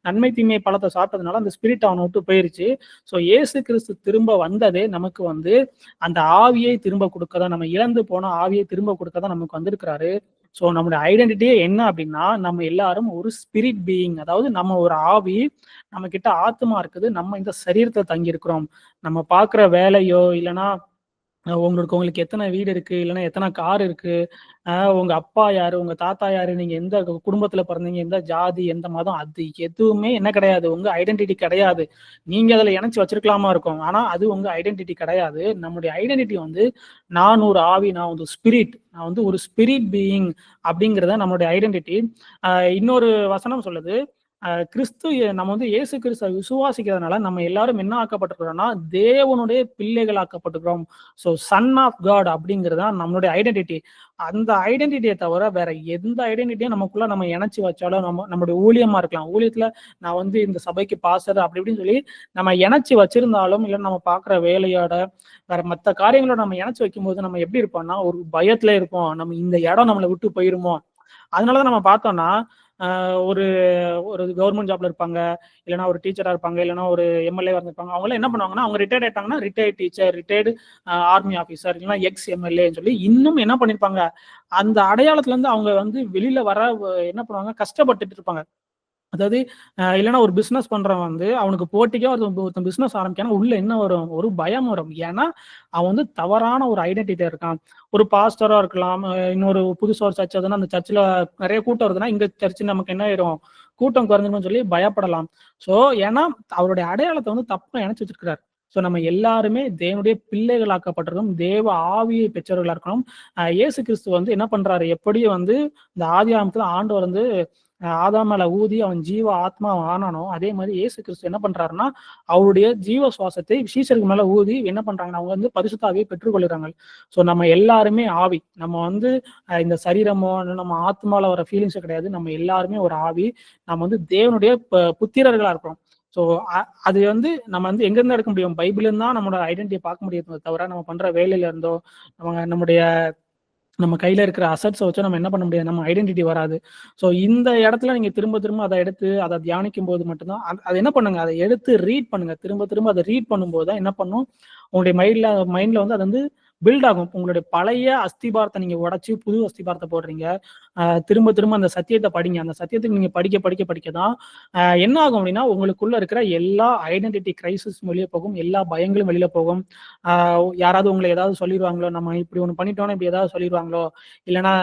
நன்மை தீமை பழத்தை சாப்பிட்டதுனால அந்த ஸ்பிரிட் அவனை விட்டு போயிருச்சு. ஸோ இயேசு கிறிஸ்து திரும்ப வந்ததே நமக்கு வந்து அந்த ஆவியை திரும்ப கொடுக்கதான், நம்ம இழந்து போன ஆவியை திரும்ப கொடுக்கதான் நமக்கு வந்திருக்கிறாரு. ஸோ நம்மளுடைய ஐடென்டிட்டியே என்ன அப்படின்னா, நம்ம எல்லாரும் ஒரு ஸ்பிரிட் பீயிங். அதாவது நம்ம ஒரு ஆவி, நம்ம கிட்ட ஆத்மா இருக்குது. நம்ம இந்த சரீரத்துல தங்கியிருக்கிறோம். நம்ம பார்க்குற வேலையோ, இல்லன்னா உங்களுக்கு எத்தன வீடு இருக்கு, இல்லன்னா எத்தன கார் இருக்கு, உங்க அப்பா யாரு, உங்க தாத்தா யாரு, நீங்க எந்த குடும்பத்துல பிறந்தீங்க, எந்த ஜாதி, எந்த மதம், அது எதுவுமே என்ன கிடையாது. உங்க ஐடென்டிட்டி கிடையாது. நீங்க அதுல இணைச்சு வச்சிருக்கலாமா இருக்கும். ஆனா அது உங்க ஐடென்டிட்டி கிடையாது. நம்முடைய ஐடென்டிட்டி வந்து நான் ஒரு ஆவி, நான் வந்து ஸ்பிரிட். நான் வந்து ஒரு ஸ்பிரிட் பீயிங் அப்படிங்கிறத நம்மளுடைய ஐடென்டிட்டி. இன்னொரு வசனம் சொல்லுது, நம்ம வந்து இயேசு கிறிஸ்துவ விசுவாசிக்கிறதுனால நம்ம எல்லாரும் என்ன ஆக்கப்பட்டிருக்கிறோம்னா, தேவனுடைய பிள்ளைகள் ஆக்கப்பட்டிருக்கிறோம். ஸோ சன் ஆஃப் காட் அப்படிங்கிறது தான் நம்மளுடைய ஐடென்டிட்டி. அந்த ஐடென்டிட்டியை தவிர வேற எந்த ஐடென்டிட்டியும் நமக்குள்ள நம்ம இணைச்சு வச்சாலும், நம்மளுடைய ஊழியமா இருக்கலாம். ஊழியத்துல நான் வந்து இந்த சபைக்கு பாஸ்டர் அப்படி இப்படின்னு சொல்லி நம்ம இணைச்சு வச்சிருந்தாலும், இல்ல நம்ம பார்க்குற வேலையோட வேற மத்த காரியங்களோட நம்ம இணைச்சு வைக்கும்போது நம்ம எப்படி இருப்போம்னா, ஒரு பயத்துல இருப்போம். நம்ம இந்த இடம் நம்மளை விட்டு போயிருமோ. அதனாலதான் நம்ம பார்த்தோம்னா, ஒரு ஒரு கவர்மெண்ட் ஜாப்ல இருப்பாங்க, இல்லைன்னா ஒரு டீச்சரா இருப்பாங்க, இல்லைன்னா ஒரு எம்எல்ஏவா இருந்திருப்பாங்க. அவங்க எல்லாம் என்ன பண்ணுவாங்கன்னா, அவங்க ரிட்டையர்ட் ஆயிட்டாங்கன்னா retired teacher, retired army officer, இல்லைன்னா எக்ஸ் எம்எல்ஏன்னு சொல்லி இன்னும் என்ன பண்ணிருப்பாங்க, அந்த அடையாளத்துல இருந்து அவங்க வந்து வெளியில வர என்ன பண்ணுவாங்க, கஷ்டப்பட்டுட்டு இருப்பாங்க. அதாவது இல்லைன்னா ஒரு பிசினஸ் பண்றவன் வந்து அவனுக்கு போட்டிக்கா ஒருத்தன் பிசினஸ் ஆரம்பிக்கான உள்ள என்ன வரும், ஒரு பயம் வரும். ஏன்னா அவன் வந்து தவறான ஒரு ஐடென்டிட்டி இருக்கான். ஒரு பாஸ்டரா இருக்கலாம், இன்னொரு புதுசா ஒரு சர்ச் அதுன்னா அந்த சர்ச்சில் நிறைய கூட்டம் வருதுன்னா இந்த சர்ச்சு நமக்கு என்ன ஆயிரும், கூட்டம் குறைஞ்சிரும்னு சொல்லி பயப்படலாம். ஸோ ஏன்னா அவருடைய அடையாளத்தை வந்து தப்பா இணைச்சு வச்சிருக்கிறார். ஸோ நம்ம எல்லாருமே தேவனுடைய பிள்ளைகளாக்கப்பட்டிருக்கோம், தேவ ஆவியை பெற்றவர்களா இருக்கணும். இயேசு கிறிஸ்து வந்து என்ன பண்றாரு, எப்படியும் வந்து இந்த ஆதி ஆகமத்துல ஆண்டவர் வந்து ஆதாம் மேல ஊதி அவன் ஜீவ ஆத்மா ஆனானோ, அதே மாதிரி இயேசு கிறிஸ்து என்ன பண்றாருன்னா, அவருடைய ஜீவ சுவாசத்தை சீஷருக்கு மேல ஊதி என்ன பண்றாங்கன்னா, அவங்க வந்து பரிசுத்த ஆவியை பெற்றுக்கொள்கிறாங்க. ஸோ நம்ம எல்லாருமே ஆவி. நம்ம வந்து இந்த சரீரமோ நம்ம ஆத்மால வர ஃபீலிங்ஸோ கிடையாது. நம்ம எல்லாருமே ஒரு ஆவி. நம்ம வந்து தேவனுடைய புத்திரர்களா இருக்கிறோம். ஸோ அது வந்து நம்ம வந்து எங்க இருந்து எடுக்க முடியும், பைபிள் தான் நம்மளோட ஐடென்டிட்டியை பார்க்க முடியுமே தவிர, நம்ம பண்ற வேலையில இருந்தோ நம்ம கையில இருக்கிற அசட்ஸை வச்சு நம்ம என்ன பண்ண முடியாது, நம்ம ஐடென்டிட்டி வராது. ஸோ இந்த இடத்துல நீங்க திரும்ப திரும்ப அதை எடுத்து அதை தியானிக்கும் போது மட்டும்தான் அதை என்ன பண்ணுங்க, அதை எடுத்து ரீட் பண்ணுங்க. திரும்ப திரும்ப அதை ரீட் பண்ணும்போது தான் என்ன பண்ணும், உங்களுடைய மைண்ட்ல வந்து அது வந்து பில்ட் ஆகும். உங்களுடைய பழைய அஸ்திபாரத்தை நீங்க உடைச்சு புது அஸ்திபாரத்தை போடுறீங்க. திரும்ப திரும்ப அந்த சத்தியத்தை படிங்க. அந்த சத்தியத்துக்கு நீங்க படிக்க படிக்க படிக்க தான் என்ன ஆகும் அப்படின்னா, உங்களுக்குள்ள இருக்கிற எல்லா ஐடென்டிட்டி கிரைசிஸ் வெளியே போகும், எல்லா பயங்களும் வெளியில போகும். யாராவது உங்களை ஏதாவது சொல்லிடுவாங்களோ, நம்ம இப்படி ஒண்ணு பண்ணிட்டோம்னா இப்படி ஏதாவது சொல்லிடுவாங்களோ, இல்லைன்னா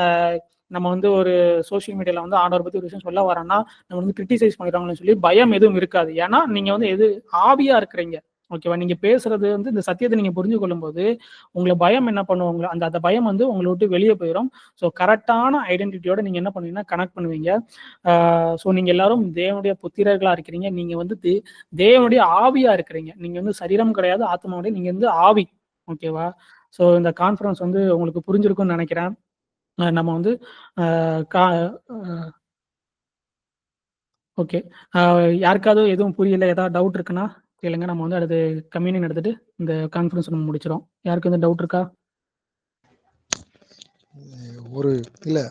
நம்ம வந்து ஒரு சோசியல் மீடியால வந்து ஆண்டவரை பத்தி ஒரு விஷயம் சொல்ல வரோம்னா நம்ம வந்து கிரிட்டிசைஸ் பண்ணிடுவாங்கன்னு சொல்லி பயம் எதுவும் இருக்காது. ஏன்னா நீங்க வந்து ஆவியா இருக்கிறீங்க. ஓகேவா? நீங்க பேசுறது வந்து இந்த சத்தியத்தை நீங்க புரிஞ்சு கொள்ளும் போது உங்களை பயம் என்ன பண்ணுவோம், அந்த அந்த பயம் வந்து உங்களை விட்டு வெளியே போயிடும். ஸோ கரெக்டான ஐடென்டிட்டியோட நீங்க என்ன பண்ணுவீங்கன்னா கனெக்ட் பண்ணுவீங்க. ஸோ நீங்க எல்லாரும் தேவனுடைய புத்திரர்களா இருக்கிறீங்க. நீங்க வந்து தேவனுடைய ஆவியா இருக்கிறீங்க. நீங்க வந்து சரீரம் கிடையாது, ஆத்மாவுடைய, நீங்க வந்து ஆவி. ஓகேவா? ஸோ இந்த கான்ஃபரன்ஸ் வந்து உங்களுக்கு புரிஞ்சிருக்கும்னு நினைக்கிறேன். நம்ம வந்து ஓகே, யாருக்காவது எதுவும் புரியல, ஏதாவது டவுட் இருக்குன்னா கேளுங்க. நம்ம வந்து அடுத்து கம்யூனியன் எடுத்துட்டு இந்த கான்ஃபரன்ஸ் நம்ம முடிச்சிடும். யாருக்கு எதுவும் டவுட் இருக்கா? ஒரு இல்லை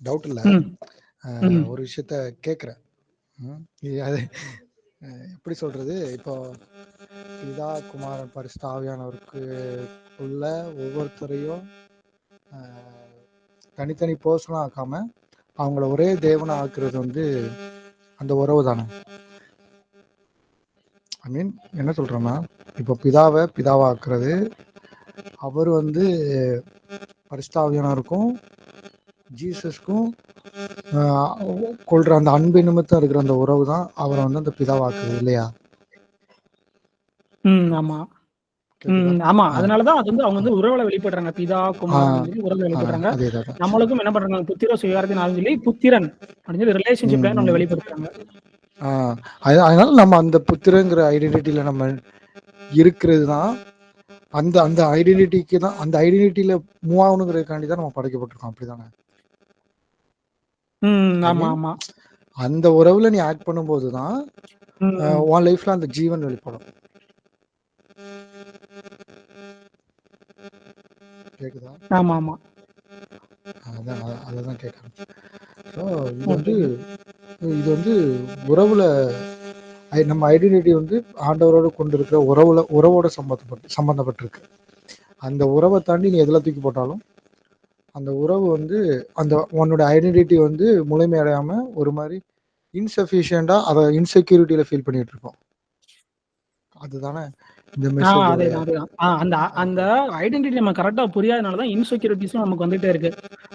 டவுட் இல்லை, ஒரு விஷயத்த கேட்குறேன். அது எப்படி சொல்றது, இப்போ பிதா குமாரன் பரிசுத்த ஆவியானவருக்கு உள்ள ஒவ்வொருத்தரையும் தனித்தனி பர்சனாக ஆக்காம அவங்கள ஒரே தேவனை ஆக்குறது வந்து அந்த உறவு தானே? ஐ மீன் என்ன சொல்றேன்னா, இப்போ பிதாவா ஆக்குறது, அவர் வந்து பரிசுத்த ஆவியானவருக்கும் ஜீசஸ்க்கும் கொள்ற அந்த அன்பு நிமித்தம் இருக்கிற அந்த உறவு தான் அவரை வந்து அந்த பிதாவாக்குது இல்லையா? ஆமா ஆமா. அதனாலதான் அது வந்து அவங்க வந்து உறவுல வெளிப்படுறாங்க. பிதா குமாரன் சொல்லி உறவுல வெளிப்படுறாங்க. நம்மளுக்கும் என்ன பண்றாங்க, புத்திர சுயார்த்தினாலும் சொல்லி புத்திரன் அப்படின்னு சொல்லி ரிலேஷன்ஷிப்ல நம்மளை வெளிப்படுத்துறாங்க. அதனால நம்ம அந்த புத்திரங்கிற ஐடென்டிட்டியில நம்ம இருக்கிறது தான், அந்த அந்த ஐடென்டிட்டிக்கு தான், அந்த ஐடென்டிட்டியில மூவ் ஆகணுங்கிறதுக்காண்டி தான் நம்ம படைக்கப்பட்டிருக்கோம். அப்படிதானே? ஆமா ஆமா. அந்த உறவுல நீ ஆக்ட் பண்ணும்போது தான் உன் லைஃப்ல அந்த ஜீவன் வெளிப்படும். கேக்குதா? ஆமா ஆமா. அதான் கேட்கறேன். ஸோ இது வந்து உறவுல நம்ம ஐடென்டிட்டி வந்து ஆண்டவரோட கொண்டு இருக்கிற உறவோட சம்பந்தப்பட்டிருக்கு. அந்த உறவை தாண்டி நீ எதில் தூக்கி போட்டாலும் அந்த உறவு வந்து அந்த உன்னோட ஐடென்டிட்டி வந்து முழுமையடையாம ஒரு மாதிரி இன்சஃபிஷியண்டா அதை இன்செக்யூரிட்டியில ஃபீல் பண்ணிட்டு இருக்கோம். அதுதானே இந்த மெசேஜோட அதேதான் அதேதான். அந்த அந்த ஐடென்டிட்டி நம்ம கரெக்டா புரியாதனால தான் இன்செக்யூரிட்டிஸும் நமக்கு வந்துட்டே இருக்கு.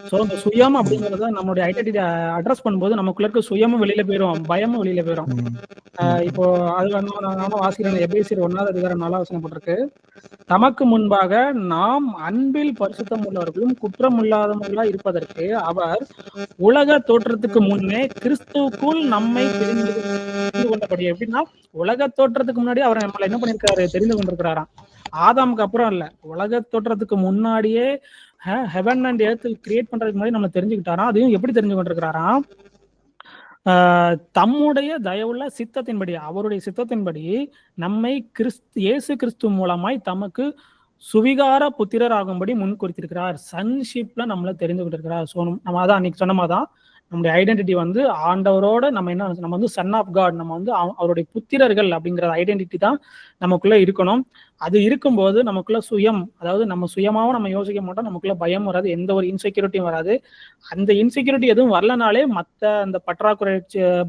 ஸோ அந்த சுயம் அப்படிங்கிறத நம்மளுடைய ஐடென்டிட்டி அட்ரஸ் பண்ணும்போது நமக்குள்ள இருக்க சுயமும் வெளியில போயிடும், பயமும் வெளியில போயிடும். இப்போ அது நானும் வாசிக்கிறேன். எபேசியர் 1வது அதிகாரம் 4வது வசனம் போட்டிருக்கு. தமக்கு முன்பாக நாம் அன்பில் பரிசுத்தம் உள்ளவர்களும் குற்றம் இல்லாதவர்களா இருப்பதற்கு அவர் உலக தோற்றத்துக்கு முன்னே கிறிஸ்துவுக்குள் நம்மை தெரிந்து கொண்டபடி. எப்படின்னா உலக தோற்றத்துக்கு முன்னாடி அவர் நம்மள என்ன பண்ணிருக்காரு, தெரிந்து கொண்டிருக்கிறாராம். ஆதாமுக்கு அப்புறம் இல்ல, உலக தோற்றத்துக்கு முன்னாடியே ஹெவன் அண்ட் எர்த் கிரியேட் பண்றதுக்கு முன்னாடி நம்ம தெரிஞ்சுக்கிட்டாராம். அதையும் எப்படி தெரிஞ்சு கொண்டிருக்கிறாராம், தம்முடைய தயவுள்ள சித்தத்தின்படி, அவருடைய சித்தத்தின்படி நம்மை இயேசு கிறிஸ்து மூலமாய் தமக்கு சுவிகார புத்திரர் ஆகும்படி முன் குறித்திருக்கிறார். சன்ஷிப்ல நம்மள தெரிந்து கொண்டிருக்கிறார். ஸோ நம்ம அதான் அன்னைக்கு சொன்ன மாதிரி தான் நம்முடைய ஐடென்டிட்டி வந்து ஆண்டவரோட நம்ம என்ன, நம்ம வந்து சன் ஆஃப் காட், நம்ம வந்து அவருடைய புத்திரர்கள் அப்படிங்கிற ஐடென்டிட்டி தான் நமக்குள்ள இருக்கணும். அது இருக்கும்போது நமக்குள்ள சுயம், அதாவது நம்ம சுயமாவும் நம்ம யோசிக்க மாட்டோம், நமக்குள்ள பயம் வராது, எந்த ஒரு இன்செக்யூரிட்டியும் வராது. அந்த இன்செக்யூரிட்டி எதுவும் வரலனாலே மற்ற அந்த பற்றாக்குறை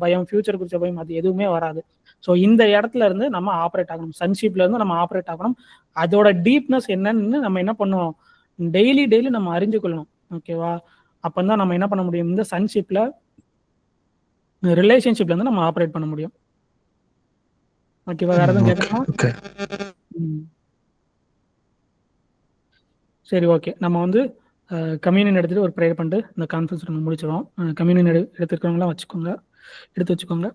பயம், ஃபியூச்சர் குறிச்ச பயம், அது எதுவுமே வராது. ஸோ இந்த இடத்துல இருந்து நம்ம ஆப்ரேட் ஆகணும், சன்ஷிப்ல இருந்து நம்ம ஆப்ரேட் ஆகணும். அதோட டீப்னஸ் என்னன்னு நம்ம என்ன பண்ணணும், டெய்லி நம்ம அறிஞ்சு கொள்ளணும். ஓகேவா? அப்பதான் நம்ம என்ன பண்ண முடியும், இந்த சன்ஷிப்ல ரிலேஷன்ஷிப்ல இருந்து நம்ம ஆப்ரேட் பண்ண முடியும். ஓகேவா? வேற எதுவும் கேட்கணுமா? சரி, ஓகே. நம்ம வந்து கம்யூனியன் எடுத்துட்டு ஒரு ப்ரேயர் பண்ணிட்டு இந்த கான்ஃபரன்ஸ் நம்ம முடிச்சிடும். கம்யூனியன் எடுத்துக்கிறவங்களாம் வச்சுக்கோங்க, எடுத்து வச்சுக்கோங்க.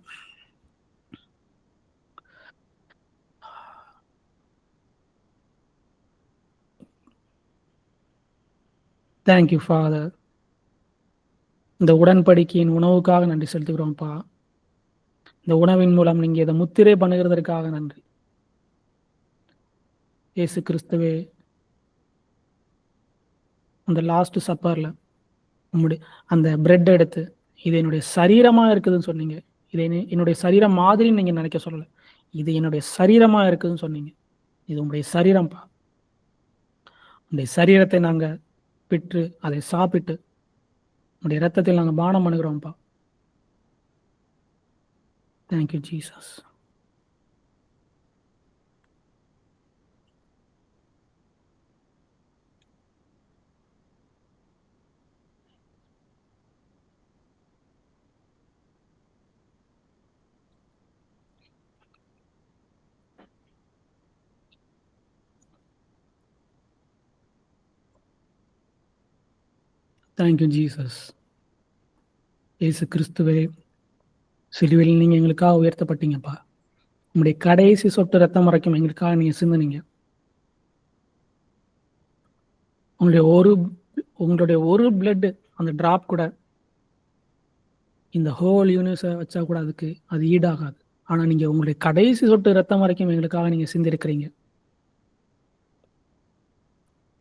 Thank you father. இந்த உடன்படிக்கையின் உணவுக்காக நன்றி செலுத்துகிறோம்ப்பா. இந்த உணவின் மூலம் நீங்க இதை முத்திரை பண்ணுகிறதற்காக நன்றி. இயேசு கிறிஸ்துவே, அந்த லாஸ்ட் சப்பர்ல உங்களுடைய அந்த பிரெட் எடுத்து இது என்னுடைய சரீரமா இருக்குதுன்னு சொன்னீங்க. இதை என்னுடைய சரீரம் மாதிரின்னு நீங்க நினைக்க சொல்லல, இது என்னுடைய சரீரமா இருக்குதுன்னு சொன்னீங்க. இது உங்களுடைய சரீரம்ப்பா. உங்களுடைய சரீரத்தை நாங்க பெற்று அதை சாப்பிட்டு உங்களுடைய இரத்தத்தில் நாங்கள் பானம் பண்ணுகிறோம்ப்பா. Thank you Jesus. Thank you Jesus. இயேசு கிறிஸ்துவே, சிலுவையில் நீங்க எங்களுக்காக உயர்த்தப்பட்டீங்கப்பா. உங்களுடைய கடைசி சொட்டு ரத்தம் வரைக்கும் எங்களுக்காக நீங்க சிந்தினீங்க. உங்களுடைய ஒரு பிளட், அந்த டிராப் கூட இந்த ஹோல் யூனிவர்ஸை வச்சா கூட அது ஈடாகாது. ஆனா நீங்க உங்களுடைய கடைசி சொட்டு ரத்தம் வரைக்கும் எங்களுக்காக நீங்க சிந்திருக்கிறீங்க.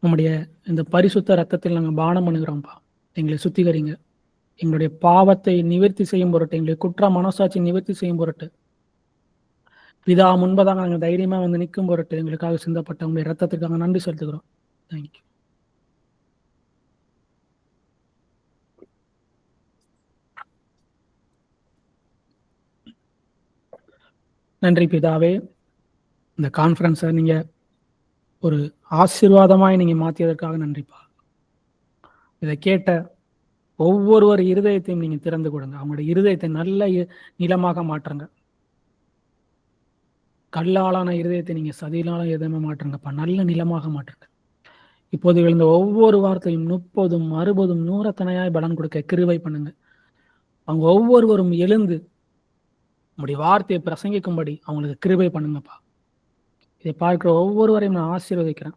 நம்முடைய இந்த பரிசுத்த ரத்தத்தில் நாங்கள் பானம் பண்ணுகிறோம்ப்பா. எங்களை சுத்திகரிங்க. எங்களுடைய பாவத்தை நிவர்த்தி செய்யும் பொருட்டு, எங்களுடைய குற்ற மனசாட்சி நிவர்த்தி செய்யும் பொருட்டு, பிதா முன்பதாக நாங்கள் தைரியமா வந்து நிற்கும் பொருட்டு எங்களுக்காக சிந்தப்பட்ட உங்களுடைய ரத்தத்திற்காக நன்றி செலுத்துகிறோம். தேங்க்யூ. நன்றி பிதாவே. இந்த கான்ஃபரன்ஸை நீங்க ஒரு ஆசீர்வாதமாய் நீங்க மாற்றியதற்காக நன்றிப்பா. இதை கேட்ட ஒவ்வொருவர் இருதயத்தையும் நீங்க திறந்து கொடுங்க. அவங்களுடைய இருதயத்தை நல்ல நிலமாக மாற்றுங்க. கல்லாலான இருதயத்தை நீங்க சதியிலான எதுவுமே மாற்றுங்கப்பா, நல்ல நிலமாக மாற்றுங்க. இப்போது விழுந்த ஒவ்வொரு வார்த்தையும் 30, 60, 100 பலன் கொடுக்க கிருபை பண்ணுங்க. அவங்க ஒவ்வொருவரும் எழுந்து உங்களுடைய வார்த்தையை பிரசங்கிக்கும்படி அவங்களுக்கு கிருபை பண்ணுங்கப்பா. இதை பார்க்கிற ஒவ்வொருவரையும் நான் ஆசீர்வதிக்கிறேன்.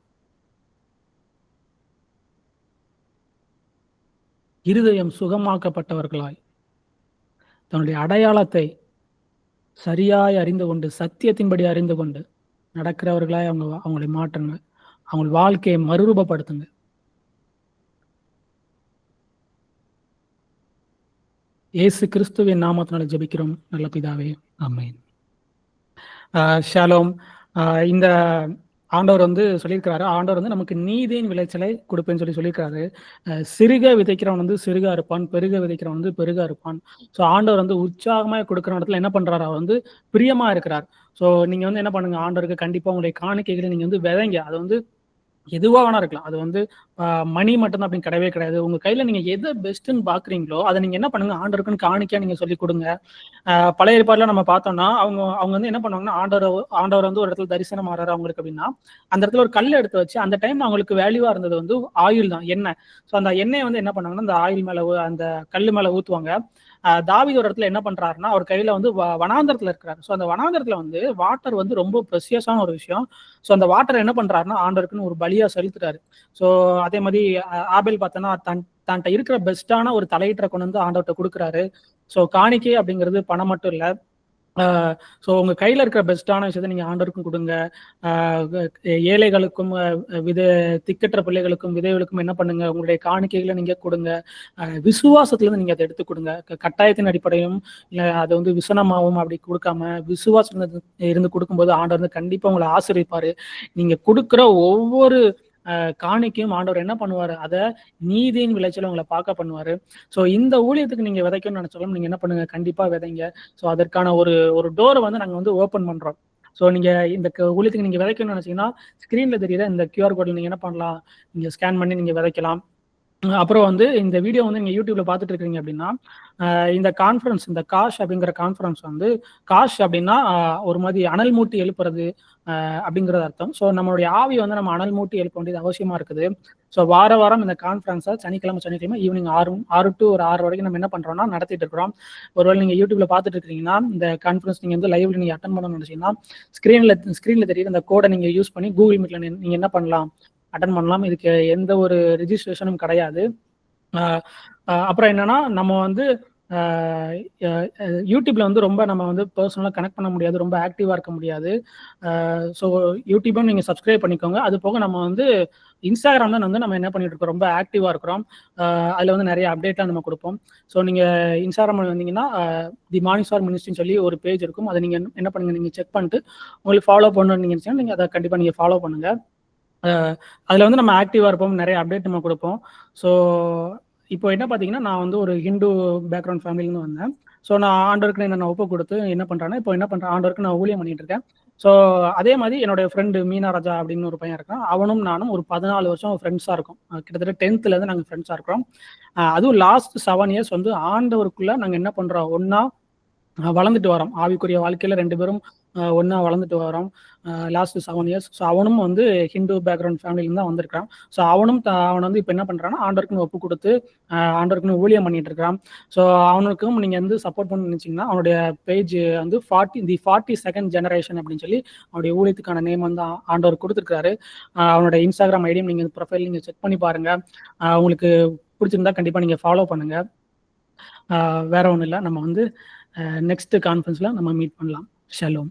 இருதயம் சுகமாக்கப்பட்டவர்களாய் தன்னுடைய அடையாளத்தை சரியாய் அறிந்து கொண்டு, சத்தியத்தின்படி அறிந்து கொண்டு நடக்கிறவர்களாய் அவங்களை மாற்றுங்க. அவங்க வாழ்க்கையை மறுரூபப்படுத்துங்க. இயேசு கிறிஸ்துவின் நாமத்தினால ஜெபிக்கிறோம் நல்ல பிதாவே, ஆமென். ஷாலோம். இந்த ஆண்டவர் வந்து சொல்லியிருக்கிறாரு. ஆண்டவர் வந்து நமக்கு நீதியின் விளைச்சலை கொடுப்பேன்னு சொல்லியிருக்கிறாரு. சிறுக விதைக்கிறவன் வந்து சிறுக அறுப்பான், பெருக விதைக்கிறவன் வந்து பெருக அறுப்பான். ஸோ ஆண்டவர் வந்து உற்சாகமா கொடுக்குற இடத்துல என்ன பண்றாரு? அவர் வந்து பிரியமா இருக்கிறார். ஸோ நீங்க வந்து என்ன பண்ணுங்க, ஆண்டவருக்கு கண்டிப்பா உங்களுடைய காணிக்கைகளை நீங்க வந்து விதைங்க. அது வந்து எதுவா வேணா இருக்கலாம். அது வந்து மணி மட்டும்தான் அப்படின்னு கிடையவே கிடையாது. உங்க கையில நீங்க எது பெஸ்ட்ன்னு பார்க்குறீங்களோ, அத நீங்க என்ன பண்ணுங்க, ஆண்டவருக்குன்னு காணிக்கையா நீங்க சொல்லிக் குடுங்க. பழைய ஏற்பாடுல நம்ம பார்த்தோம்னா, அவங்க அவங்க வந்து என்ன பண்ணுவாங்கன்னா, ஆண்டவர் வந்து ஒரு இடத்துல தரிசனம் ஆறாரு அவங்களுக்கு அப்படின்னா, அந்த இடத்துல ஒரு கல்ல எடுத்து வச்சு, அந்த டைம்ல அவங்களுக்கு வேல்யூவா இருந்தது வந்து ஆயில் தான், எண்ணெய். ஸோ அந்த எண்ணெய வந்து என்ன பண்ணாங்கன்னா, அந்த ஆயில் மேல அந்த கல்லு மேல ஊத்துவாங்க. தாவீது ஒரு இடத்துல என்ன பண்றாருன்னா, அவர் கையில வந்து வனாந்தரத்துல இருக்கிறாரு. ஸோ அந்த வனாந்தரத்துல வந்து வாட்டர் வந்து ரொம்ப ப்ரெஷியஸான ஒரு விஷயம். ஸோ அந்த வாட்டர் என்ன பண்றாருன்னா, ஆண்டவருக்குன்னு ஒரு பலியா செலுத்துறாரு. ஸோ அதே மாதிரி ஆபேல் பார்த்தோன்னா, தன்ட்ட இருக்கிற பெஸ்ட்டான ஒரு தலையீட்டரை கொண்டு வந்து ஆண்டவர்ட்ட குடுக்குறாரு. ஸோ காணிக்கை அப்படிங்கிறது பணம் மட்டும் இல்ல. ஸோ உங்க கையில இருக்கிற பெஸ்ட்டான விஷயத்த நீங்க ஆண்டவருக்கும் குடுங்க. ஏழைகளுக்கும், திக்கற்ற பிள்ளைகளுக்கும், விதவைகளுக்கும் என்ன பண்ணுங்க, உங்களுடைய காணிக்கைகளை நீங்க குடுங்க. விசுவாசத்துல இருந்து நீங்க அதை எடுத்து கொடுங்க. கட்டாயத்தின் அடிப்படையும் இல்ல அது வந்து விசனமாவும் அப்படி கொடுக்காம விசுவாசம் இருந்து கொடுக்கும்போது ஆண்டவர் வந்து கண்டிப்பா உங்களை ஆசீர்வதிப்பாரு. நீங்க கொடுக்குற ஒவ்வொரு காணிக்கையும் ஆண்டவர் என்ன பண்ணுவாரு, அத நீதியின் விளைச்சல உங்களை பார்க்க பண்ணுவாரு. ஸோ இந்த ஊழியத்துக்கு நீங்க விதைக்கணும்னு நினைச்சாலும் நீங்க என்ன பண்ணுங்க, கண்டிப்பா விதைங்க. ஸோ அதற்கான ஒரு டோரை வந்து நாங்க வந்து ஓபன் பண்றோம். ஸோ நீங்க இந்த ஊழியத்துக்கு நீங்க விதைக்கணும்னு நினைச்சீங்கன்னா, ஸ்கிரீன்ல தெரியுற இந்த கியூஆர் கோட்ல நீங்க என்ன பண்ணலாம், நீங்க ஸ்கேன் பண்ணி நீங்க விதைக்கலாம். அப்புறம் வந்து இந்த வீடியோ வந்து நீங்க யூடியூப்ல பார்த்துட்டு இருக்கீங்க அப்படின்னா, இந்த கான்ஃபரன்ஸ், இந்த காஷ் அப்படிங்கிற கான்ஃபரன்ஸ் வந்து, காஷ் அப்படின்னா ஒரு மாதிரி அனல் மூட்டி எழுப்புறது அப்படிங்கிறது அர்த்தம். ஸோ நம்மளுடைய ஆவி வந்து நம்ம அனல் மூட்டி எழுப்ப வேண்டியது அவசியமா இருக்குது. ஸோ வாரம் இந்த கான்ஃபரன்ஸை சனிக்கிழமை ஈவினிங் 6 to ஒரு 6 வரைக்கும் நம்ம என்ன பண்றோம்னா நடத்திட்டு இருக்கிறோம். ஒருவேளை நீங்க யூடியூப்ல பார்த்துட்டு இருக்கீங்கன்னா, இந்த கான்ஃபரன்ஸ் நீங்க வந்து லைவ்ல நீங்க அட்டன் பண்ணணும்னு நினைச்சீங்கன்னா, ஸ்கிரீன்ல தெரியுற இந்த கோடை நீங்க யூஸ் பண்ணி கூகுள் மீட்ல நீங்க என்ன பண்ணலாம், அட்டன் பண்ணலாம். இதுக்கு எந்த ஒரு ரிஜிஸ்ட்ரேஷனும் கிடையாது. அப்புறம் என்னன்னா, நம்ம வந்து யூடியூப்ல வந்து ரொம்ப நம்ம வந்து பர்சனலா கனெக்ட் பண்ண முடியாது, ரொம்ப ஆக்டிவா இருக்க முடியாது. ஸோ யூடியூபும் நீங்க சப்ஸ்கிரைப் பண்ணிக்கோங்க. அது போக நம்ம வந்து இன்ஸ்டாகிராம்ல வந்து நம்ம என்ன பண்ணிட்டு இருக்கோம், ரொம்ப ஆக்டிவா இருக்கிறோம். அதுல வந்து நிறைய அப்டேட்லாம் நம்ம கொடுப்போம். ஸோ நீங்க இன்ஸ்டாகிராம்ல வந்தீங்கன்னா, தி மார்னிங் ஸ்டார் மினிஸ்ட்ரின்னு சொல்லி ஒரு பேஜ் இருக்கும். அதை நீங்க என்ன பண்ணுங்க, நீங்க செக் பண்ணிட்டு உங்களுக்கு ஃபாலோ பண்ணணும்னு நினைச்சீங்கன்னா நீங்க அதை கண்டிப்பா நீங்க ஃபாலோ பண்ணுங்க. அதில் வந்து நம்ம ஆக்டிவாக இருப்போம், நிறைய அப்டேட் நம்ம கொடுப்போம். ஸோ இப்போ என்ன பார்த்தீங்கன்னா, நான் வந்து ஒரு ஹிந்து பேக்ரவுண்ட் ஃபேமிலின்னு வந்தேன். ஸோ நான் ஆண்டவருக்கு நான் ஒப்பு கொடுத்து என்ன பண்ணுறேன்னா, இப்போ என்ன பண்ணுறேன், ஆண்டவருக்கு நான் ஊழியம் பண்ணிட்டு இருக்கேன். ஸோ அதே மாதிரி என்னுடைய ஃப்ரெண்டு மீனா ராஜா அப்படின்னு ஒரு பையன் இருக்கான். அவனும் நானும் ஒரு 14 வருஷம் ஃப்ரெண்ட்ஸாக இருக்கோம். கிட்டத்தட்ட 10th நாங்கள் ஃப்ரெண்ட்ஸாக இருக்கிறோம். அதுவும் லாஸ்ட் 7 years வந்து ஆண்டவருக்குள்ள நாங்கள் என்ன பண்ணுறோம், ஒன்றா வளர்ந்துட்டு வரோம். ஆவிக்குரிய வாழ்க்கையில 2 பேரும் ஒன்றா வளர்ந்துட்டு வரோம் லாஸ்ட் 7 years. ஸோ அவனும் வந்து ஹிந்து பேக்ரவுண்ட் ஃபேமிலியில தான் வந்திருக்கான். ஸோ அவன் வந்து இப்போ என்ன பண்ணுறான்னா, ஆண்டவருக்குன்னு ஒப்பு கொடுத்து ஆண்டவருக்குன்னு ஊழியம் பண்ணிட்டு இருக்கான். ஸோ அவனுக்கும் நீங்கள் வந்து சப்போர்ட் பண்ணி நினச்சிங்கன்னா, அவனுடைய பேஜ் வந்து 42nd generation அப்படின்னு சொல்லி அவனுடைய ஊழியத்துக்கான நேம் வந்து ஆண்டவர் கொடுத்துருக்காரு. அவனுடைய இன்ஸ்டாகிராம் ஐடியும் நீங்கள் ப்ரொஃபைல் நீங்கள் செக் பண்ணி பாருங்க. உங்களுக்கு பிடிச்சிருந்தா கண்டிப்பாக நீங்கள் ஃபாலோ பண்ணுங்க. வேற ஒன்றும் இல்லை, நம்ம வந்து நெக்ஸ்ட் கான்ஃபரன்ஸ்ல நம்ம மீட் பண்ணலாம். ஷலோம்.